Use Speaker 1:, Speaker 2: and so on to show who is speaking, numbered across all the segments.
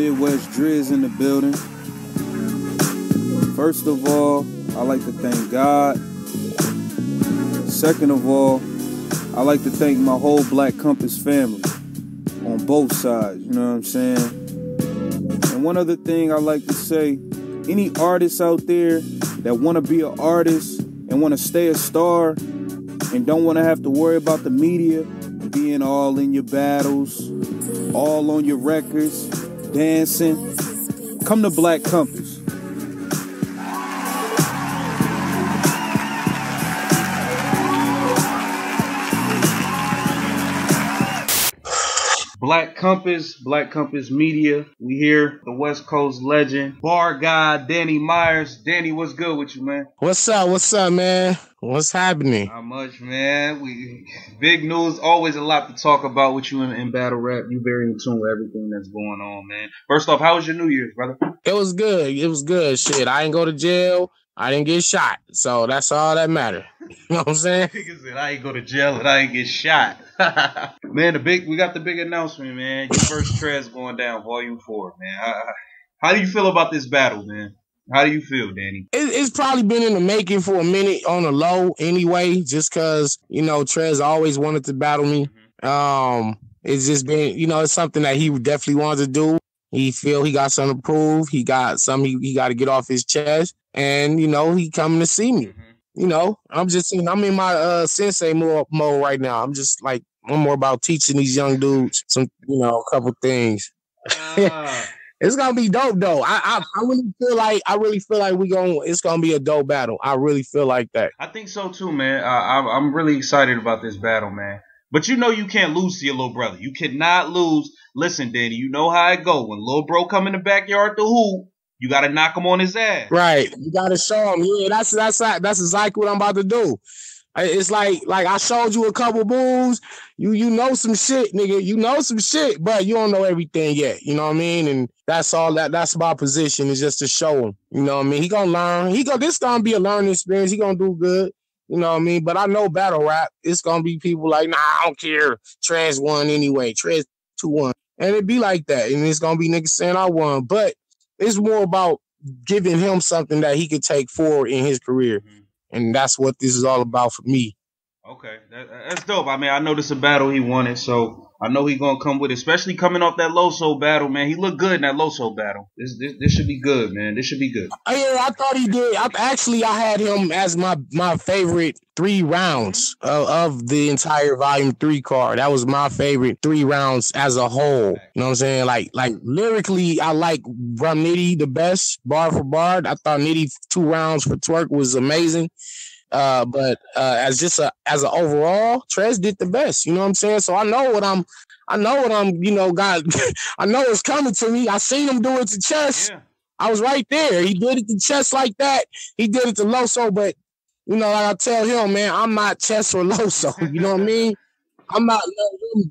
Speaker 1: Midwest Drizz in the building. First of all, I like to thank God. Second of all, I like to thank my whole Black Compass family on both sides, you know what I'm saying? And one other thing I like to say, any artists out there that want to be an artist and want to stay a star and don't want to have to worry about the media being all in your battles, all on your records, dancing, come to Black Compass. Black Compass Media. We here, the West Coast legend, bar guy, Danny Myers. Danny, what's good with you, man?
Speaker 2: What's up, man? What's happening?
Speaker 1: Not much, man. Big news, always a lot to talk about with you in battle rap. You very in tune with everything that's going on, man. First off, how was your New Year's, brother?
Speaker 2: It was good. Shit, I didn't go to jail. I didn't get shot. So that's all that matters. You know what I'm saying?
Speaker 1: Nigga said, I ain't go to jail and I ain't get shot. Man, we got the big announcement, man. Your first Trez going down, Volume 4, man. How do you feel about this battle, man? How do you feel, Danny?
Speaker 2: It's probably been in the making for a minute on the low anyway, just because, Trez always wanted to battle me. Mm-hmm. It's just been, it's something that he definitely wanted to do. He feel he got something to prove. He got something he got to get off his chest. And, he coming to see me. Mm-hmm. I'm in my sensei mode right now. I'm just like, I'm more about teaching these young dudes some, a couple things. It's gonna be dope though. I really feel like it's gonna be a dope battle. I really feel like that.
Speaker 1: I think so too, man. I'm really excited about this battle, man. But you can't lose to your little brother. You cannot lose. Listen, Danny, you know how it go. When little bro come in the backyard to hoop, you gotta knock him on his ass.
Speaker 2: Right. You gotta show him. Yeah, that's exactly what I'm about to do. It's like I showed you a couple moves. You know some shit, nigga. You know some shit, but you don't know everything yet. You know what I mean? And that's all that's my position, is just to show him. You know what I mean? He gonna learn. This gonna be a learning experience. He gonna do good. You know what I mean? But I know battle rap, it's gonna be people like, nah, I don't care. Trez won anyway. Trez 2-1. And it be like that. And it's gonna be niggas saying I won. But it's more about giving him something that he could take forward in his career. Mm-hmm. And that's what this is all about for me.
Speaker 1: Okay, that's dope. I mean, I know this is a battle he wanted, so I know he's going to come with it, especially coming off that Loso battle, man. He looked good in that Loso battle. This should be good, man. This should be good.
Speaker 2: Oh, yeah, I thought he did. I had him as my favorite 3 rounds of the entire Volume 3 card. That was my favorite 3 rounds as a whole. You know what I'm saying? Like lyrically, I like Rum Nitty the best, bar for bar. I thought Nitty 2 rounds for Twork was amazing. But as an overall, Trez did the best. You know what I'm saying? So I know what I'm, got. I know it's coming to me. I seen him do it to chest. Yeah. I was right there. He did it to chest like that. He did it to Loso, but like I tell him, man, I'm not chest or Loso. You know what I mean? I'm not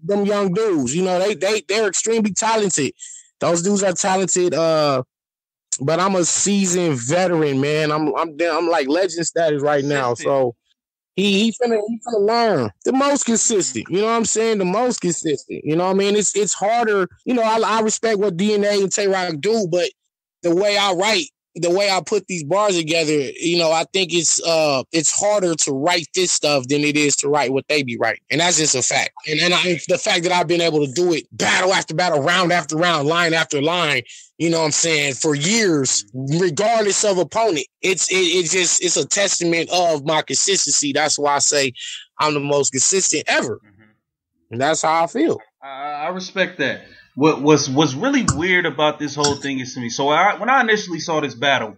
Speaker 2: them young dudes. They're extremely talented. Those dudes are talented. But I'm a seasoned veteran, man. I'm like legend status right now. So he finna learn. The most consistent. You know what I'm saying? The most consistent. You know what I mean? It's harder. I respect what DNA and Tay-Rock do, but the way I write, the way I put these bars together, I think it's harder to write this stuff than it is to write what they be writing. And that's just a fact. And the fact that I've been able to do it battle after battle, round after round, line after line, you know what I'm saying, for years, regardless of opponent, it's a testament of my consistency. That's why I say I'm the most consistent ever. Mm-hmm. And that's how I feel.
Speaker 1: I respect that. What's really weird about this whole thing is to me. So when I initially saw this battle,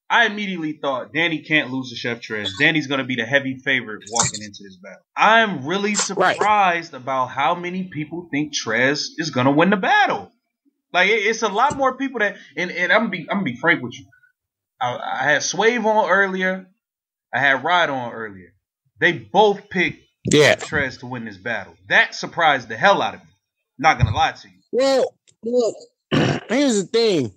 Speaker 1: I immediately thought Danny can't lose to Chef Trez. Danny's going to be the heavy favorite walking into this battle. I'm really surprised about how many people think Trez is going to win the battle. Like, it's a lot more people that, and I'm gonna be frank with you. I had Swave on earlier. I had Rod on earlier. They both picked Trez to win this battle. That surprised the hell out of me. Not gonna lie to you.
Speaker 2: Well, look, here's the thing.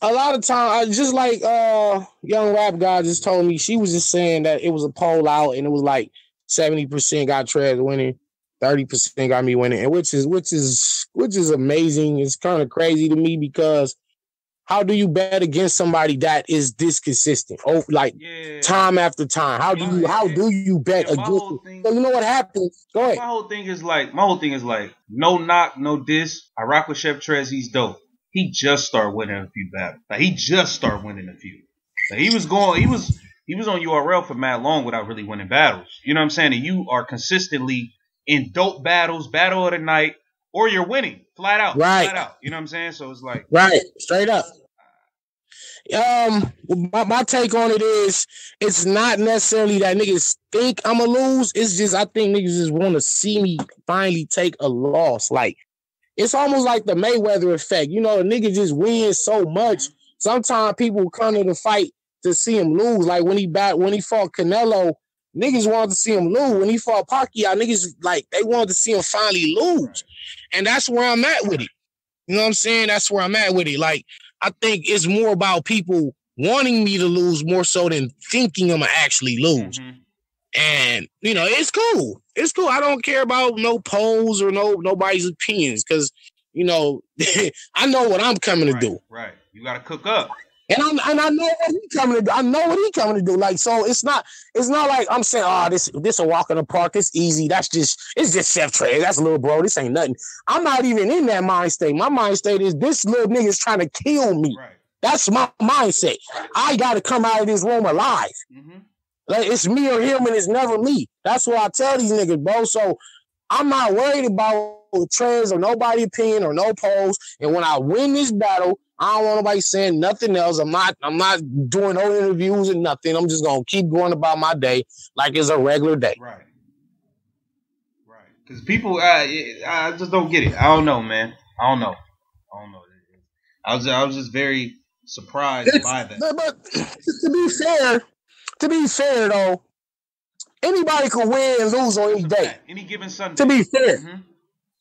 Speaker 2: A lot of times, just like young rap guy just told me, she was just saying that it was a poll out and it was like 70% got Trez winning, 30% got me winning, and which is which is amazing. It's kind of crazy to me because how do you bet against somebody that is this consistent? Oh, like time after time. How do you bet against it? So you know what happens? Go ahead.
Speaker 1: My whole thing is like no knock, no diss. I rock with Chef Trez. He's dope. He just started winning a few battles. Like he just started winning a few. Like he was on URL for mad long without really winning battles. You know what I'm saying? And you are consistently in dope battles, battle of the night, or you're winning flat out.
Speaker 2: Right.
Speaker 1: Flat out. You know what I'm saying? So it's like
Speaker 2: right, straight up. My take on it is it's not necessarily that niggas think I'ma lose. It's just I think niggas just want to see me finally take a loss. Like it's almost like the Mayweather effect. You know, the nigga just wins so much. Sometimes people come to the fight to see him lose. Like when he fought Canelo, niggas wanted to see him lose. When he fought Pacquiao, niggas like they wanted to see him finally lose. And that's where I'm at with it. You know what I'm saying? That's where I'm at with it. Like I think it's more about people wanting me to lose more so than thinking I'm gonna actually lose. Mm-hmm. And you know, it's cool. It's cool. I don't care about no polls or nobody's opinions because you know I know what I'm coming to do.
Speaker 1: Right. You gotta cook up.
Speaker 2: And I know what he coming to do. I know what he coming to do. Like so, it's not like I'm saying, oh, this a walk in the park. It's easy. It's just Chef Trez. That's a little bro. This ain't nothing. I'm not even in that mind state. My mind state is this little nigga's trying to kill me. Right. That's my mindset. I got to come out of this room alive. Mm-hmm. Like it's me or him, and it's never me. That's what I tell these niggas, bro. So I'm not worried about Trez or nobody opinion or no polls. And when I win this battle, I don't want nobody saying nothing else. I'm not doing no interviews and nothing. I'm just gonna keep going about my day like it's a regular day.
Speaker 1: Right. Because people, I just don't get it. I don't know, man. I don't know. I was just very surprised by that.
Speaker 2: But to be fair though, anybody can win and lose on any day.
Speaker 1: Any given Sunday.
Speaker 2: To be fair,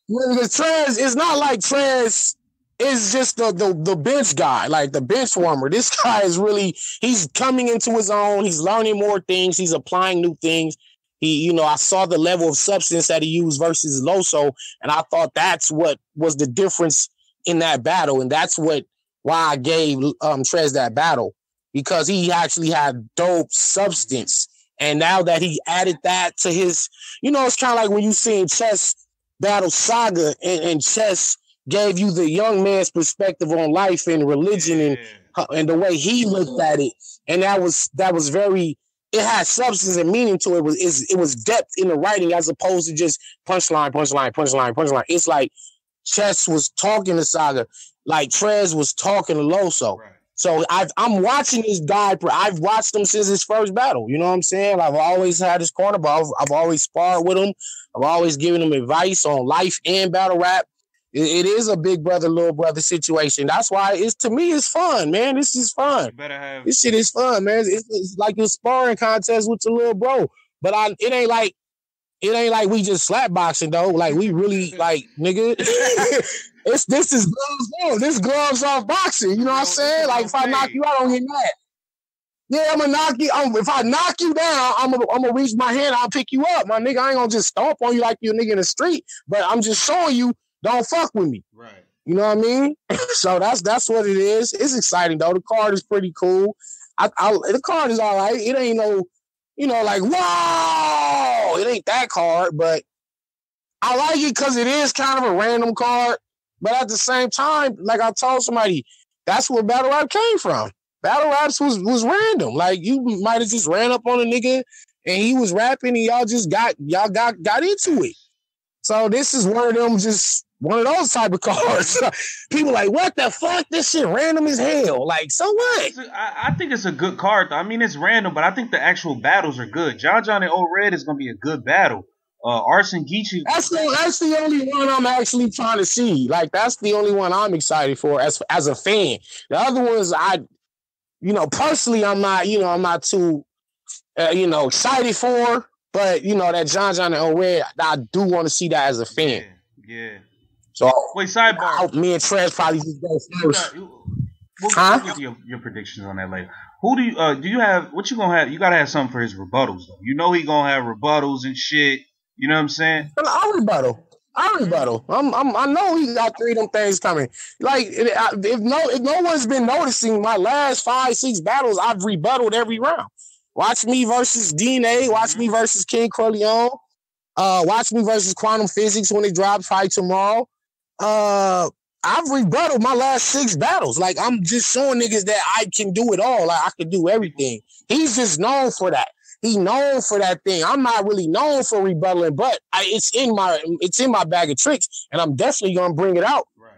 Speaker 2: because Trez, it's not like Trez is just the bench guy, like the bench warmer. This guy is really, he's coming into his own. He's learning more things. He's applying new things. I saw the level of substance that he used versus Loso, and I thought that's what was the difference in that battle, and that's why I gave Trez that battle, because he actually had dope substance. And now that he added that to his, it's kind of like when you seen Chess battle Saga and Chess gave you the young man's perspective on life and religion and the way he looked at it. And that was very, it had substance and meaning to it. It was depth in the writing as opposed to just punchline. It's like Chess was talking to Saga like Trez was talking to Loso. Right. So I'm watching this guy. I've watched him since his first battle. You know what I'm saying? I've always had his corner, but I've always sparred with him. I've always given him advice on life and battle rap. It is a big brother, little brother situation. That's why to me, it's fun, man. This is fun. This shit is fun, man. It's like a sparring contest with your little bro. But it ain't like we just slap boxing though. Like we really like, nigga. This is gloves on. This gloves off boxing. You know what I'm saying? Like if I knock you out, I don't get mad. Yeah, I'm gonna knock you. If I knock you down, I'm gonna reach my hand. I'll pick you up, my nigga. I ain't gonna just stomp on you like you a nigga in the street. But I'm just showing you, don't fuck with me.
Speaker 1: Right.
Speaker 2: You know what I mean? So that's what it is. It's exciting though. The card is pretty cool. The card is all right. It ain't no, like whoa. It ain't that card, but I like it because it is kind of a random card. But at the same time, like I told somebody, that's where battle rap came from. Battle raps was random. Like you might have just ran up on a nigga and he was rapping and y'all got into it. So this is one of those type of cards. People like, what the fuck? This shit random as hell. Like, so what?
Speaker 1: I think it's a good card. I mean, it's random, but I think the actual battles are good. John and O Red is gonna be a good battle. Arson Geechee. That's
Speaker 2: the only one I'm actually trying to see. Like, that's the only one I'm excited for as a fan. The other ones, personally, I'm not too, excited for. But that John and O Red, I do want to see that as a fan.
Speaker 1: Yeah.
Speaker 2: So
Speaker 1: wait, sidebar.
Speaker 2: Me and Trez probably just go first.
Speaker 1: We'll get your predictions on that later. Who do you have? What you gonna have? You gotta have something for his rebuttals though. He gonna have rebuttals and shit. You know what I'm saying?
Speaker 2: I'll rebuttal. I rebuttal. I know he got 3 of them things coming. Like if no one's been noticing my last 5-6 battles, I've rebutted every round. Watch me versus DNA. Watch me versus King Corleone. Watch me versus Quantum Physics when it drops fight tomorrow. I've rebutted my last 6 battles. Like I'm just showing niggas that I can do it all. Like I can do everything. He's just known for that. He known for that thing. I'm not really known for rebuttaling, but it's in my bag of tricks, and I'm definitely gonna bring it out. Right.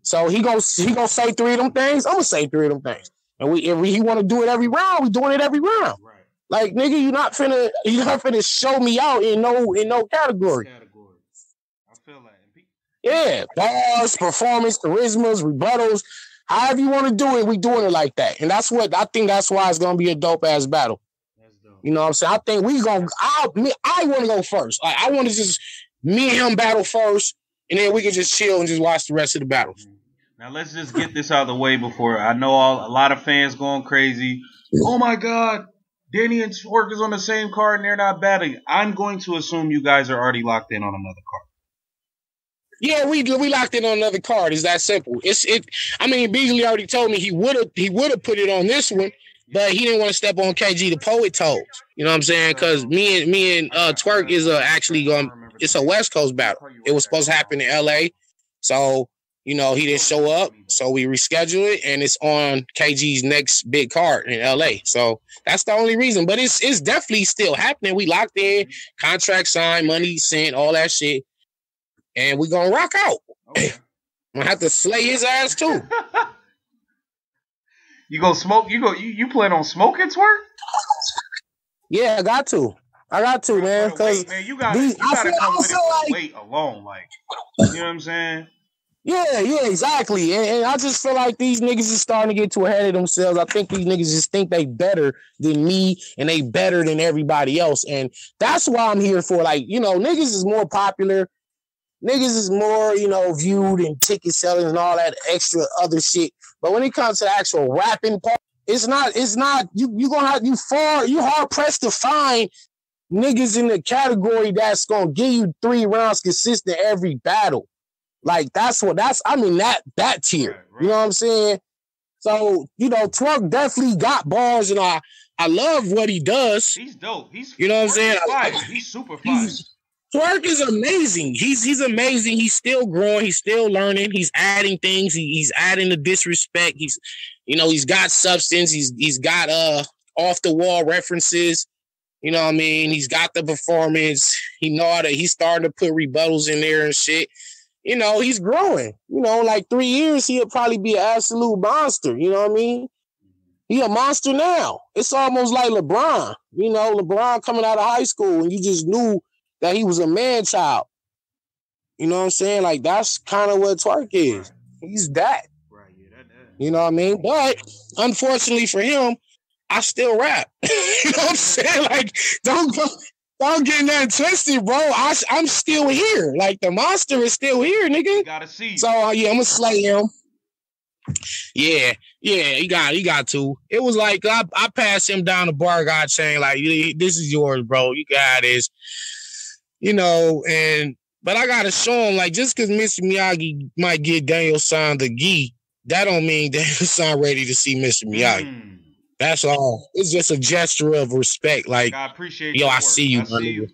Speaker 2: So he gonna say 3 of them things. I'm gonna say 3 of them things. And if he want to do it every round, we doing it every round. Right. Like nigga, you're not finna show me out in no category. I feel like yeah, bars, performance, charismas, rebuttals, however you want to do it, we doing it like that, and that's why it's gonna be a dope ass battle. You know what I'm saying? I think I want to go first. Like, I want to just me and him battle first, and then we can just chill and just watch the rest of the battles.
Speaker 1: Now let's just get this out of the way before I know a lot of fans going crazy. Oh my God, Danny and Twork is on the same card and they're not battling. I'm going to assume you guys are already locked in on another card.
Speaker 2: Yeah, we locked in on another card. It's that simple. I mean, Beasley already told me he would have put it on this one. But he didn't want to step on KG the poet toes. You know what I'm saying? Because me and Twork is actually it's a West Coast battle. It was supposed to happen in LA. So, you know, he didn't show up. So we rescheduled it, and it's on KG's next big card in LA. So that's the only reason. But it's definitely still happening. We locked in, contract signed, money sent, all that shit. And we gonna rock out. Okay. I'm gonna have to slay his ass too.
Speaker 1: You go smoke? You plan on smoking, Twork?
Speaker 2: Yeah, I got to, man. Because
Speaker 1: you gotta come with it for the weight alone, like you know what I'm saying?
Speaker 2: Yeah, exactly. And I just feel like these niggas is starting to get too ahead of themselves. I think these niggas just think they better than me and they better than everybody else, and that's why I'm here for. Like, you know, niggas is more popular. Niggas is more, you know, viewed and ticket selling and all that extra other shit. But when it comes to the actual rapping part, it's not, you hard pressed to find niggas in the category that's gonna give you 3 rounds consistent every battle. Like that tier. Right. You know what I'm saying? So, you know, Twork definitely got bars, and I love what he does.
Speaker 1: He's dope.
Speaker 2: You know what I'm saying?
Speaker 1: He's super fire.
Speaker 2: Twork is amazing. He's amazing. He's still growing. He's still learning. He's adding things. He's adding the disrespect. He's got substance. He's got off the wall references. You know what I mean? He's got the performance. He's starting to put rebuttals in there and shit. You know, he's growing. You know, like 3 years, he'll probably be an absolute monster. You know what I mean? He a monster now. It's almost like LeBron. You know, LeBron coming out of high school, and you just knew that he was a man child. You know what I'm saying? Like, that's kind of what Twork is. He's that. Right, yeah, that. You know what I mean? But, unfortunately for him, I still rap. You know what I'm saying? Like, don't get that twisted, bro. I'm still here. Like, the monster is still here, nigga.
Speaker 1: You gotta see.
Speaker 2: So, yeah, I'm gonna slay him. Yeah, he got to. It was like, I passed him down the bar, God saying, like, this is yours, bro. You got this. You know, but I gotta show him, like, just because Mr. Miyagi might get Daniel-san the gi, that don't mean Daniel-san ready to see Mr. Miyagi. That's all. It's just a gesture of respect. Like, I appreciate you. I see you, buddy.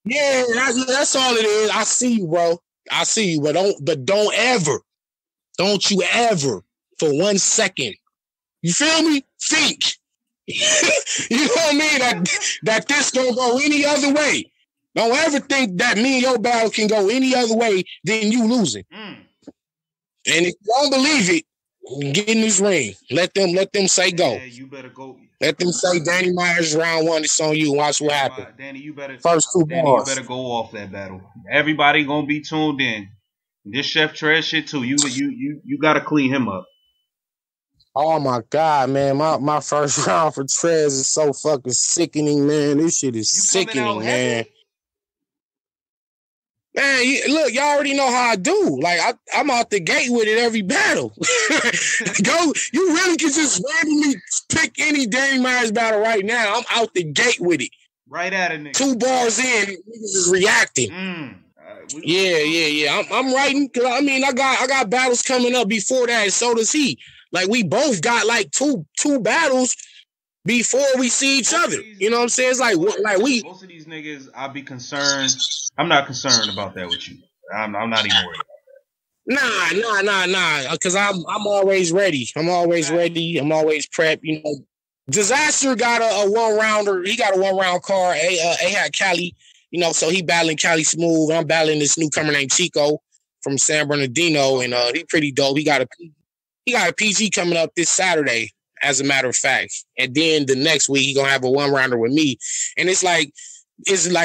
Speaker 2: Yeah, that's all it is. I see you, bro. I see you, but don't you ever, for 1 second, you feel me? Think. You know what I mean? That this gonna go any other way. Don't ever think that me and your battle can go any other way than you losing. And if you don't believe it, get in this ring. Let them say go.
Speaker 1: Yeah, you better go.
Speaker 2: Let them say Danny Myers round 1. It's on you. Watch what happens.
Speaker 1: Danny, you better
Speaker 2: first 2 bars.
Speaker 1: You better go off that battle. Everybody gonna be tuned in. This Chef Trez shit too. You gotta clean him up.
Speaker 2: Oh my God, man. My first round for Trez is so fucking sickening, man. This shit is sickening, man. Man, look, y'all already know how I do. Like, I'm out the gate with it every battle. You really can just randomly pick any Danny Myers battle right now. I'm out the gate with it.
Speaker 1: Right at it, nigga.
Speaker 2: 2 bars in, niggas is reacting. Yeah. I'm writing because I mean I got battles coming up before that, and so does he. Like we both got like two battles before we see each other. You know what I'm saying? It's like we.
Speaker 1: Most of these niggas, I'll be concerned. I'm not concerned about that with you. I'm not even worried.
Speaker 2: Nah. Because I'm always ready. I'm always ready. I'm always prepped. You know, Disaster got a 1-rounder. He got a 1-round card. had Cali. You know, so he battling Cali Smooth. I'm battling this newcomer named Chico from San Bernardino, and he pretty dope. He got a PG coming up this Saturday, as a matter of fact. And then the next week he gonna have a 1-rounder with me, and it's like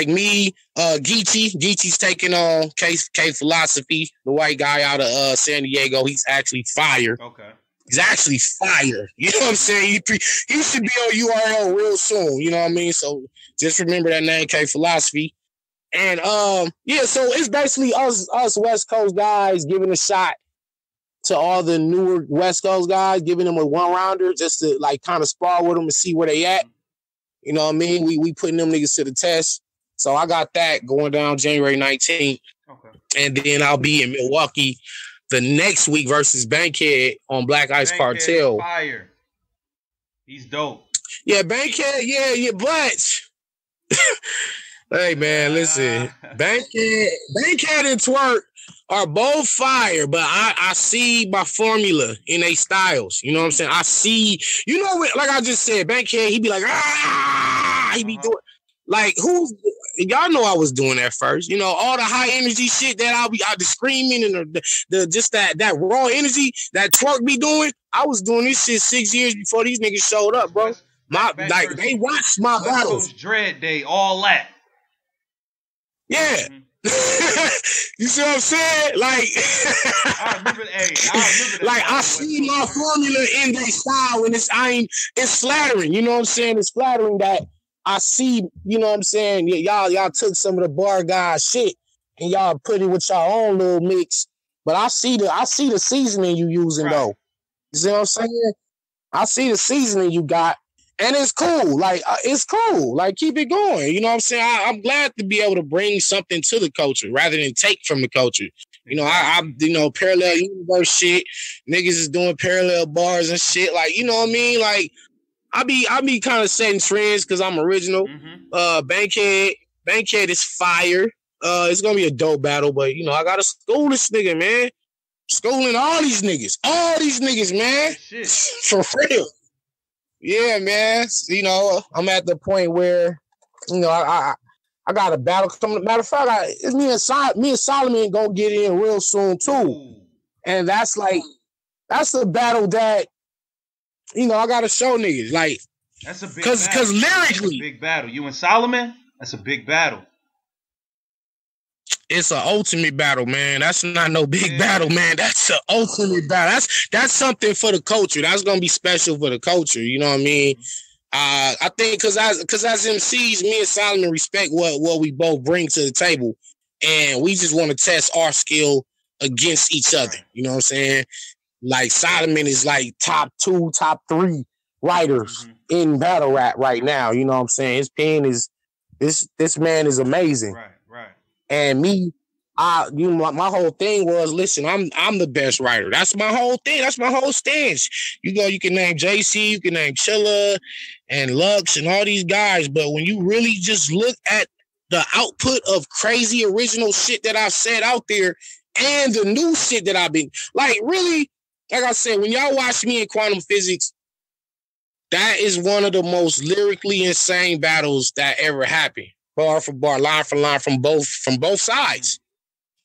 Speaker 2: me, Geechee. Geechee's taking on K Philosophy, the white guy out of San Diego. He's actually fire.
Speaker 1: Okay.
Speaker 2: He's actually fire. You know what I'm saying? He should be on URL real soon. You know what I mean? So just remember that name, K Philosophy. And so it's basically us West Coast guys giving a shot to all the newer West Coast guys, giving them a 1-rounder just to like kind of spar with them and see where they at. You know what I mean? We putting them niggas to the test. So I got that going down January 19th. Okay. And then I'll be in Milwaukee the next week versus Bankhead on Black Ice Cartel.
Speaker 1: Fire. He's dope.
Speaker 2: Yeah, Bankhead, yeah, but hey man, listen. Bankhead and Twork are both fire, but I see my formula in their styles. You know what I'm saying? I see, you know what, like I just said, Bankhead, he be like, he be doing like y'all know I was doing that first. You know, all the high energy shit that I'll be screaming and the just that raw energy that Twork be doing. I was doing this shit 6 years before these niggas showed up, bro. They watched my battles.
Speaker 1: Dread Day, all that.
Speaker 2: Yeah. Mm-hmm. You see what I'm saying? Like,
Speaker 1: I remember that.
Speaker 2: Like, I see my formula in their style, and it's flattering. You know what I'm saying? It's flattering that I see. You know what I'm saying? Y'all took some of the bar guys shit and y'all put it with y'all own little mix. But I see the seasoning you using though. You see what I'm saying? I see the seasoning you got. And it's cool. Like, it's cool. Like, keep it going. You know what I'm saying? I'm glad to be able to bring something to the culture rather than take from the culture. You know, I parallel universe shit. Niggas is doing parallel bars and shit. Like, you know what I mean? Like, I be kind of setting trends because I'm original. Mm-hmm. Bankhead is fire. It's going to be a dope battle, but, you know, I got to school this nigga, man. Schooling all these niggas, man. Shit. For real. Yeah, man. You know, I'm at the point where, you know, I got a battle coming. Matter of fact, it's me and Solomon gonna get in real soon too. Ooh. And that's the battle that, you know, I gotta show niggas. Like,
Speaker 1: that's a big
Speaker 2: because lyrically,
Speaker 1: big battle. You and Solomon, that's a big battle.
Speaker 2: It's an ultimate battle, man. That's not no big battle, man. That's an ultimate battle. That's something for the culture. That's gonna be special for the culture. You know what I mean? I think because as MCs, me and Solomon respect what we both bring to the table, and we just want to test our skill against each other. You know what I'm saying? Like Solomon is like top 2, top 3 writers in battle rap right now. You know what I'm saying? His pen is this man is amazing. Right. And me, my whole thing was, listen, I'm the best writer. That's my whole thing. That's my whole stance. You can name JC, you can name Chilla and Lux and all these guys, but when you really just look at the output of crazy original shit that I've said out there and the new shit that I've been, like, really, like I said, when y'all watch me in Quantum Physics, that is one of the most lyrically insane battles that ever happened. Bar for bar, line for line from both sides.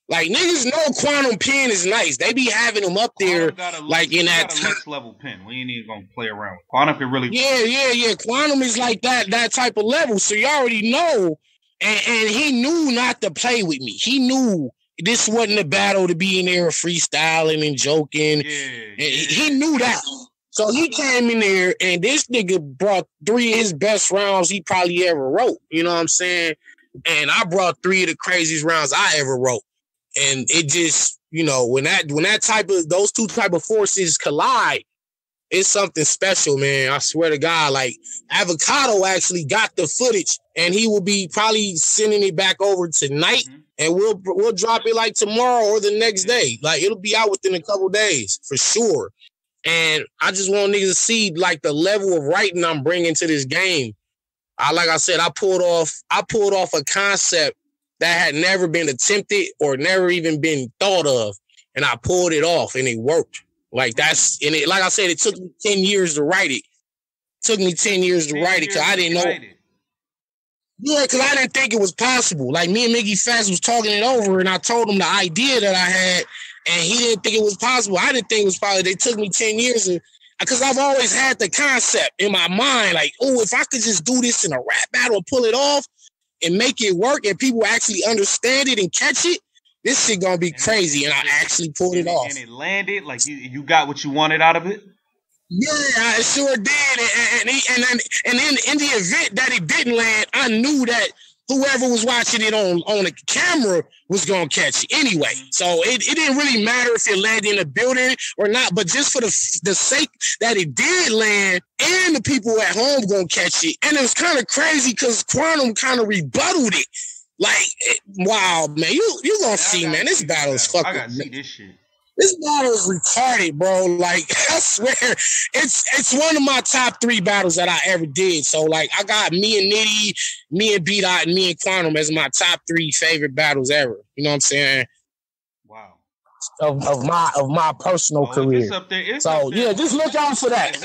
Speaker 2: Like, niggas know Quantum pen is nice. They be having them up there, like in that
Speaker 1: next level pen. We ain't even gonna play around with Quantum. Can really,
Speaker 2: yeah. Quantum is like that type of level. So you already know, and he knew not to play with me. He knew this wasn't a battle to be in there freestyling and joking. He knew that. So he came in there, and this nigga brought 3 of his best rounds he probably ever wrote. You know what I'm saying? And I brought 3 of the craziest rounds I ever wrote. And it just, you know, when those two type of forces collide, it's something special, man. I swear to God. Like, Avocado actually got the footage, and he will be probably sending it back over tonight, and we'll drop it like tomorrow or the next day. Like, it'll be out within a couple days for sure. And I just want niggas to see like the level of writing I'm bringing to this game. Like I said, I pulled off a concept that had never been attempted or never even been thought of, and I pulled it off, and it worked. Like like I said, it took me 10 years to write it. Took me 10 years to write it because I didn't know. Yeah, because I didn't think it was possible. Like, me and Miggy Fast was talking it over, and I told him the idea that I had, and he didn't think it was possible. I didn't think it was possible. They took me 10 years because I've always had the concept in my mind, like, oh, if I could just do this in a rap battle and pull it off and make it work and people actually understand it and catch it, this shit gonna be crazy. And I actually pulled it off.
Speaker 1: And it landed? Like, you got what you wanted out of it?
Speaker 2: Yeah, I sure did. And then in the event that it didn't land, I knew that whoever was watching it on the camera was going to catch it anyway. So it didn't really matter if it landed in a building or not, but just for the sake that it did land and the people at home going to catch it. And it was kind of crazy because Quantum kind of rebutted it. Like, wow, man, you going to see, man, this battle is fucking.
Speaker 1: I got to see this shit.
Speaker 2: This battle is retarded, bro. Like, I swear, it's one of my top 3 battles that I ever did. So, like, I got me and Nitty, me and B-Dot, and me and Quantum as my top 3 favorite battles ever. You know what I'm saying?
Speaker 1: Wow.
Speaker 2: Of my personal career.
Speaker 1: It's up there.
Speaker 2: Yeah, just look out for that.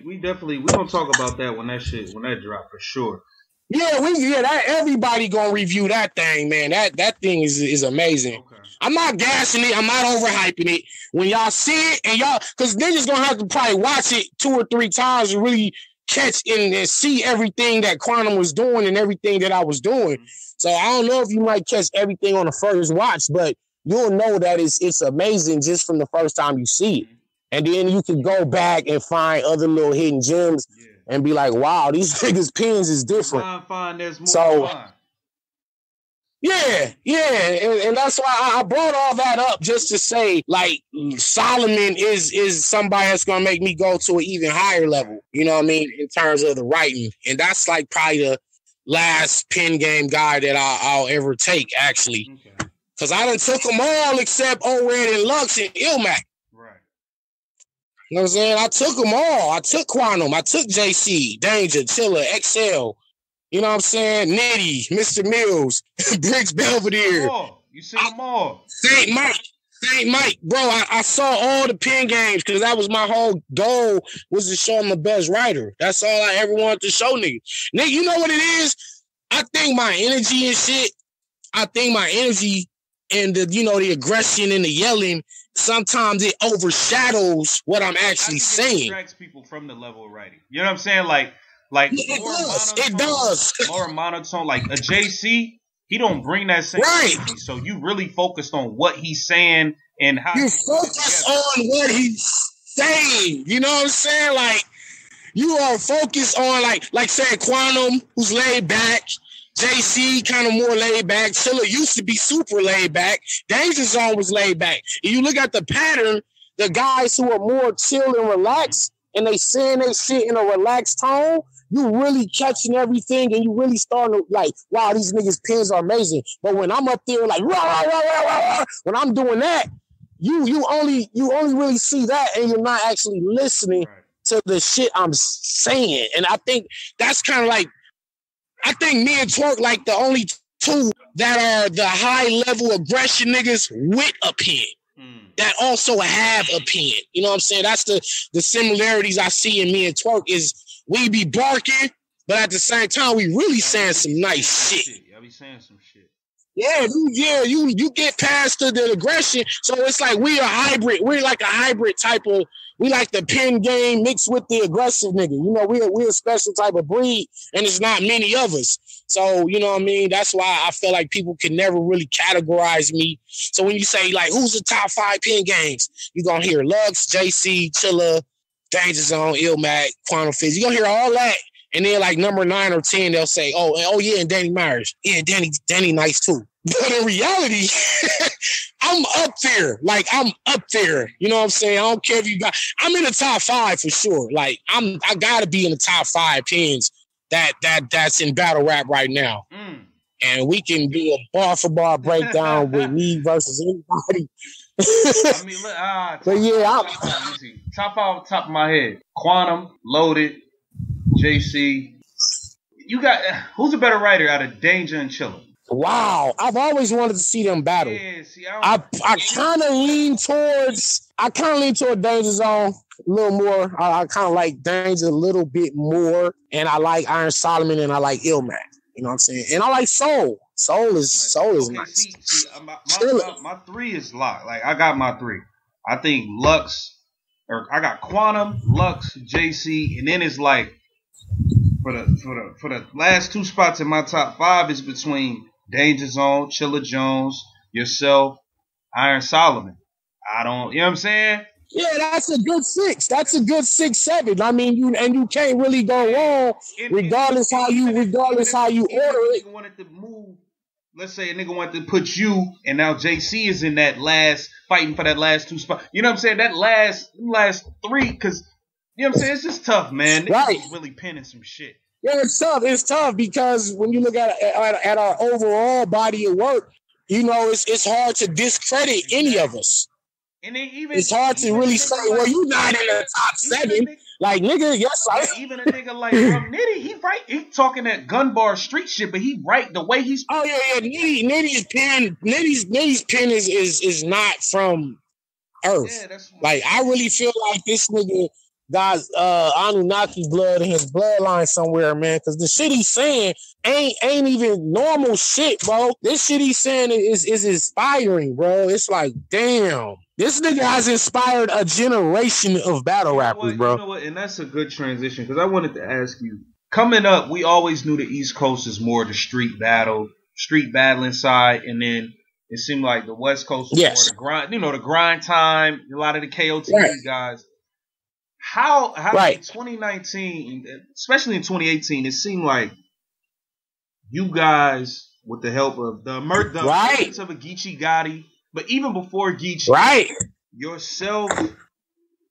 Speaker 1: We gonna talk about that when that drop for sure.
Speaker 2: Yeah, that everybody gonna review that thing, man. That thing is amazing. Okay. I'm not gassing it. I'm not overhyping it. When y'all see it, and y'all, because niggas gonna have to probably watch it 2 or 3 times to really catch and see everything that Quantum was doing and everything that I was doing. So I don't know if you might catch everything on the first watch, but you'll know that it's amazing just from the first time you see it. And then you can go back and find other little hidden gems and be like, wow, these niggas' pens is different. Yeah, and that's why I brought all that up just to say, like, Solomon is somebody that's gonna make me go to an even higher level. You know what I mean, in terms of the writing, and that's like probably the last pen game guy that I'll ever take, actually, because I done took them all except O-Red and Lux and Ilmac. Right. You know what I'm saying? I took them all. I took Quantum. I took JC, Danger, Chiller, XL. You know what I'm saying? Nitty, Mr. Mills, Bricks Belvedere.
Speaker 1: You see them all.
Speaker 2: Saint Mike. Bro, I saw all the pen games because that was my whole goal, was to show him the best writer. That's all I ever wanted to show niggas. Nigga, you know what it is? I think my energy and shit, and the aggression and the yelling, sometimes it overshadows what I'm actually saying. It
Speaker 1: distracts people from the level of writing. You know what I'm saying? Like
Speaker 2: it does.
Speaker 1: More monotone. Like a JC, he don't bring that same energy. So you really focused on what he's saying and how
Speaker 2: you focus on what he's saying. You know what I'm saying? Like, you are focused on like say Quantum, who's laid back. JC kind of more laid back. Chiller used to be super laid back. Danger Zone was laid back. If you look at the pattern, the guys who are more chill and relaxed, and they saying they shit in a relaxed tone, you really catching everything, and you really starting to like, wow, these niggas' pens are amazing. But when I'm up there like, rah, rah, rah, rah, rah, when I'm doing that, you only really see that, and you're not actually listening to the shit I'm saying. And I think that's kind of like, I think me and Twork like the only 2 that are the high level aggression niggas with a pen. That also have a pen. You know what I'm saying? That's the similarities I see in me and Twork is we be barking, but at the same time, we really saying some nice shit.
Speaker 1: I be saying some shit.
Speaker 2: Yeah, you get past the aggression. So it's like we a hybrid. We're like a hybrid type of, we like the pen game mixed with the aggressive nigga. You know, we're a special type of breed, and it's not many of us. So, you know what I mean? That's why I feel like people can never really categorize me. So when you say, like, who's the top 5 pen games? You're going to hear Lux, JC, Chilla, Danger Zone, Ilmac, Quantum Fizz. You're going to hear all that. And then, like, number 9 or 10, they'll say, oh yeah, and Danny Myers. Yeah, Danny nice, too. But in reality, I'm up there. Like, I'm up there. You know what I'm saying? I don't care if you got. I'm in the top 5 for sure. Like, I gotta be in the top 5 pins that's in battle rap right now. And we can do a bar for bar breakdown with me versus anybody.
Speaker 1: I mean, look,
Speaker 2: but yeah,
Speaker 1: top 5 off the top of my head: Quantum, Loaded, JC. You got who's a better writer out of Danger and Chiller?
Speaker 2: Wow, I've always wanted to see them battle.
Speaker 1: Yeah, see,
Speaker 2: I kind of lean towards Danger Zone a little more. I kind of like Danger a little bit more, and I like Iron Solomon, and I like Illmac. You know what I'm saying? And I like Soul. Soul is nice.
Speaker 1: See, my 3 is locked. Like, I got my 3. I think Lux, or I got Quantum, Lux, JC, and then it's like for the last 2 spots in my top 5 is between Danger Zone, Chilla Jones, yourself, Iron Solomon. You know what I'm saying?
Speaker 2: Yeah, that's a good 6. That's a good 6, 7. I mean, you can't really go wrong regardless how you order it.
Speaker 1: Nigga wanted to move. Let's say a nigga wanted to put you, and now JC is in that last fighting for that last 2 spots. You know what I'm saying? That last 3, because you know what I'm saying? It's just tough, man.
Speaker 2: Right.
Speaker 1: Niggas really pinning some shit.
Speaker 2: Yeah, it's tough. It's tough because when you look at our overall body of work, you know, it's hard to discredit any of us.
Speaker 1: And then
Speaker 2: it's hard to really say, well, you're not in the top 7. Like, nigga, yes,
Speaker 1: even a nigga like Nitty, he right. He talking that gun bar street shit, but he right the way he's.
Speaker 2: Oh yeah. Nitty's pen is not from Earth. Yeah, like, I really feel like this nigga got Anunnaki blood in his bloodline somewhere, man. Because the shit he's saying ain't even normal shit, bro. This shit he's saying is inspiring, bro. It's like, damn. This nigga has inspired a generation of battle rappers, bro.
Speaker 1: You know what? And that's a good transition because I wanted to ask you. Coming up, we always knew the East Coast is more the street battling side, and then it seemed like the West Coast was more the grind. You know, the grind time. A lot of the KOTV guys. How in 2019, especially in 2018, it seemed like you guys, with the help of the emergence of a Geechee Gotti. But even before Geechee, yourself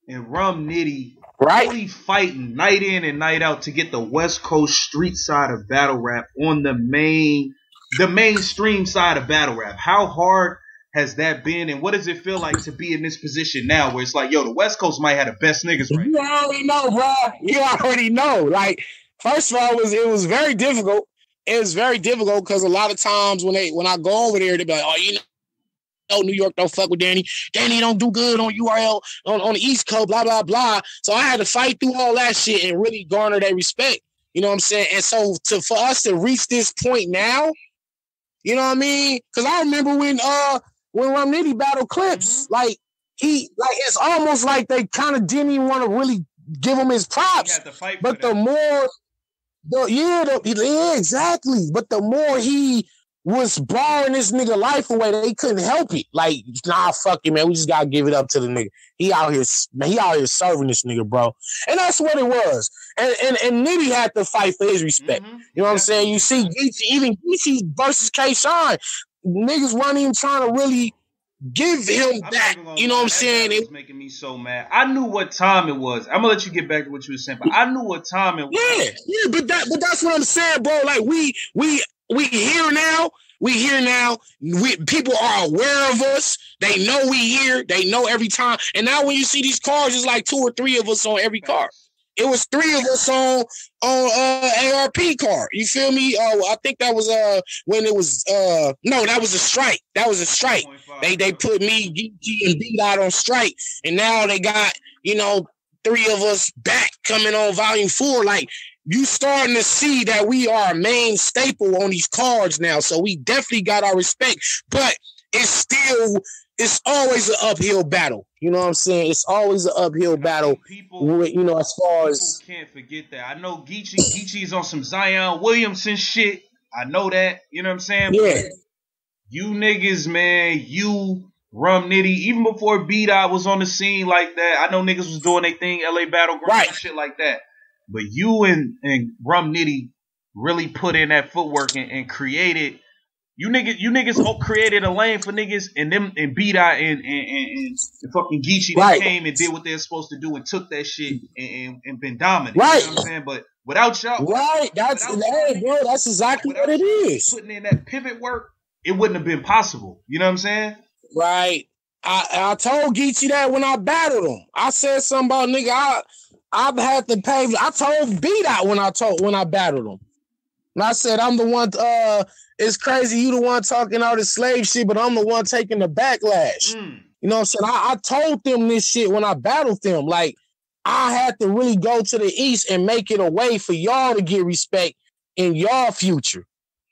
Speaker 1: and Rum Nitty really fighting night in and night out to get the West Coast street side of battle rap on the mainstream side of battle rap. How hard has that been, and what does it feel like to be in this position now where it's like, yo, the West Coast might have the best niggas right now?
Speaker 2: You already know, bro. You already know. Like, first of all, it was very difficult. It was very difficult because a lot of times when I go over there, they be like, oh, you know, New York don't fuck with Danny. Danny don't do good on URL on the East Coast, blah, blah, blah. So I had to fight through all that shit and really garner their respect. You know what I'm saying? And so for us to reach this point now, you know what I mean? Because I remember when Rum Nitty battled Clips, like it's almost like they kind of didn't even want to really give him his props. But the more, exactly. But the more he was barring this nigga life away, they couldn't help it. Like, nah, fuck it, man. We just gotta give it up to the nigga. He out here serving this nigga, bro. And that's what it was. And Nitty had to fight for his respect. You know what I'm saying? You see Geechee versus K-Shine, niggas weren't even trying to really give him that. You know what I'm saying?
Speaker 1: It was making me so mad. I knew what time it was. I'm gonna let you get back to what you were saying, but I knew what time it was.
Speaker 2: Yeah, but that's what I'm saying, bro. Like, we here now. We here now. People are aware of us. They know we here. They know every time. And now when you see these cars, it's like 2 or 3 of us on every car. It was 3 of us on ARP car. You feel me? I think that was when it was no, that was a strike. That was a strike. They put me, Geechee, and B-Dot on strike, and now they got 3 of us back coming on volume 4. Like, you starting to see that we are a main staple on these cards now. So we definitely got our respect, but it's always an uphill battle. You know what I'm saying? It's always an uphill battle. People, as far as
Speaker 1: can't forget that. I know Geechee is on some Zion Williamson shit. I know that. You know what I'm saying?
Speaker 2: Yeah.
Speaker 1: But you niggas, man, Rum Nitty, even before B-Dot was on the scene like that, I know niggas was doing their thing, LA Battleground and shit like that. But you and Rum Nitty really put in that footwork and created You niggas created a lane for niggas, and them and B-Dot and fucking Geechee that came and did what they're supposed to do and took that shit and been dominant.
Speaker 2: Right.
Speaker 1: You know what I'm saying? But without y'all,
Speaker 2: right, that's exactly what it is.
Speaker 1: Putting in that pivot work, it wouldn't have been possible. You know what I'm saying?
Speaker 2: Right. I told Geechee that when I battled him. I said something about nigga. I've had to pay. I told B-Dot when I battled him. And I said, I'm the one, it's crazy, you the one talking all this slave shit, but I'm the one taking the backlash. You know what I'm saying? I told them this shit when I battled them. Like, I had to really go to the East and make it a way for y'all to get respect in y'all future.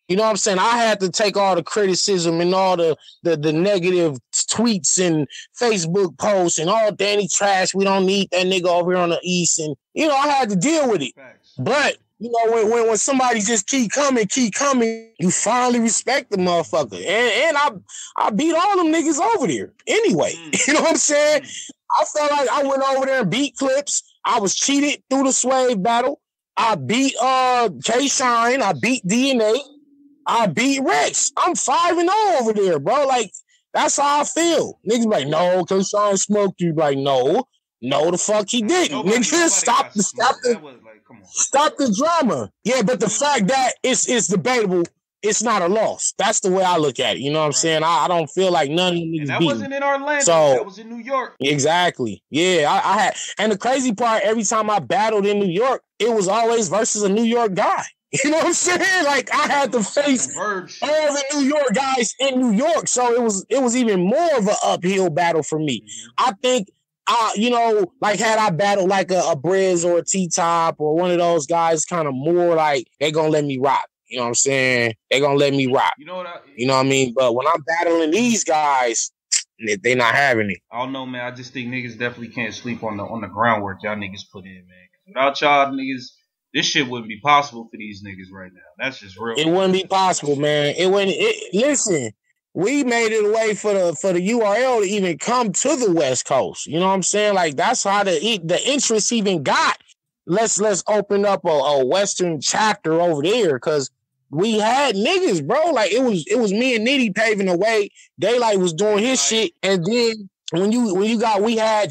Speaker 2: You know what I'm saying? I had to take all the criticism and all the negative tweets and Facebook posts and all Danny trash. We don't need that nigga over here on the East. And, you know, I had to deal with it. Thanks. But you know, when somebody just keep coming, you finally respect the motherfucker. And I beat all them niggas over there anyway. You know what I'm saying? I felt like I went over there and beat Clips. I was cheated through the Swave battle. I beat K-Shine. I beat DNA. I beat Rex. I'm 5-0 over there, bro. Like, that's how I feel. Niggas like, no, K-Shine smoked you. Like, no, the fuck he didn't. Niggas, stop the drama. Yeah, but the fact that it's debatable, it's not a loss. That's the way I look at it. You know what I'm saying? I don't feel like none of them niggas
Speaker 1: that wasn't in Orlando. So, that was in New York.
Speaker 2: Exactly. Yeah, I had. And the crazy part, every time I battled in New York, it was always versus a New York guy. You know what I'm saying? Like, I had to face all the New York guys in New York. So it was even more of an uphill battle for me. I think you know, like had I battled like a Briz or a T-Top or one of those guys, kind of more like they gonna let me rock. You know what I'm saying? They gonna let me rock. You know what I mean? But when I'm battling these guys, they not having it.
Speaker 1: I don't know, man. I just think niggas definitely can't sleep on the groundwork y'all niggas put in, man. Without y'all niggas, this shit wouldn't be possible for these niggas right now. That's just real.
Speaker 2: It wouldn't be possible, man. It wouldn't. Listen. We made it a way for the URL to even come to the West Coast. You know what I'm saying? Like, that's how the interest even got. Let's open up a Western chapter over there, because we had niggas, bro. Like, it was me and Nitty paving the way. Daylight was doing his shit, and then we had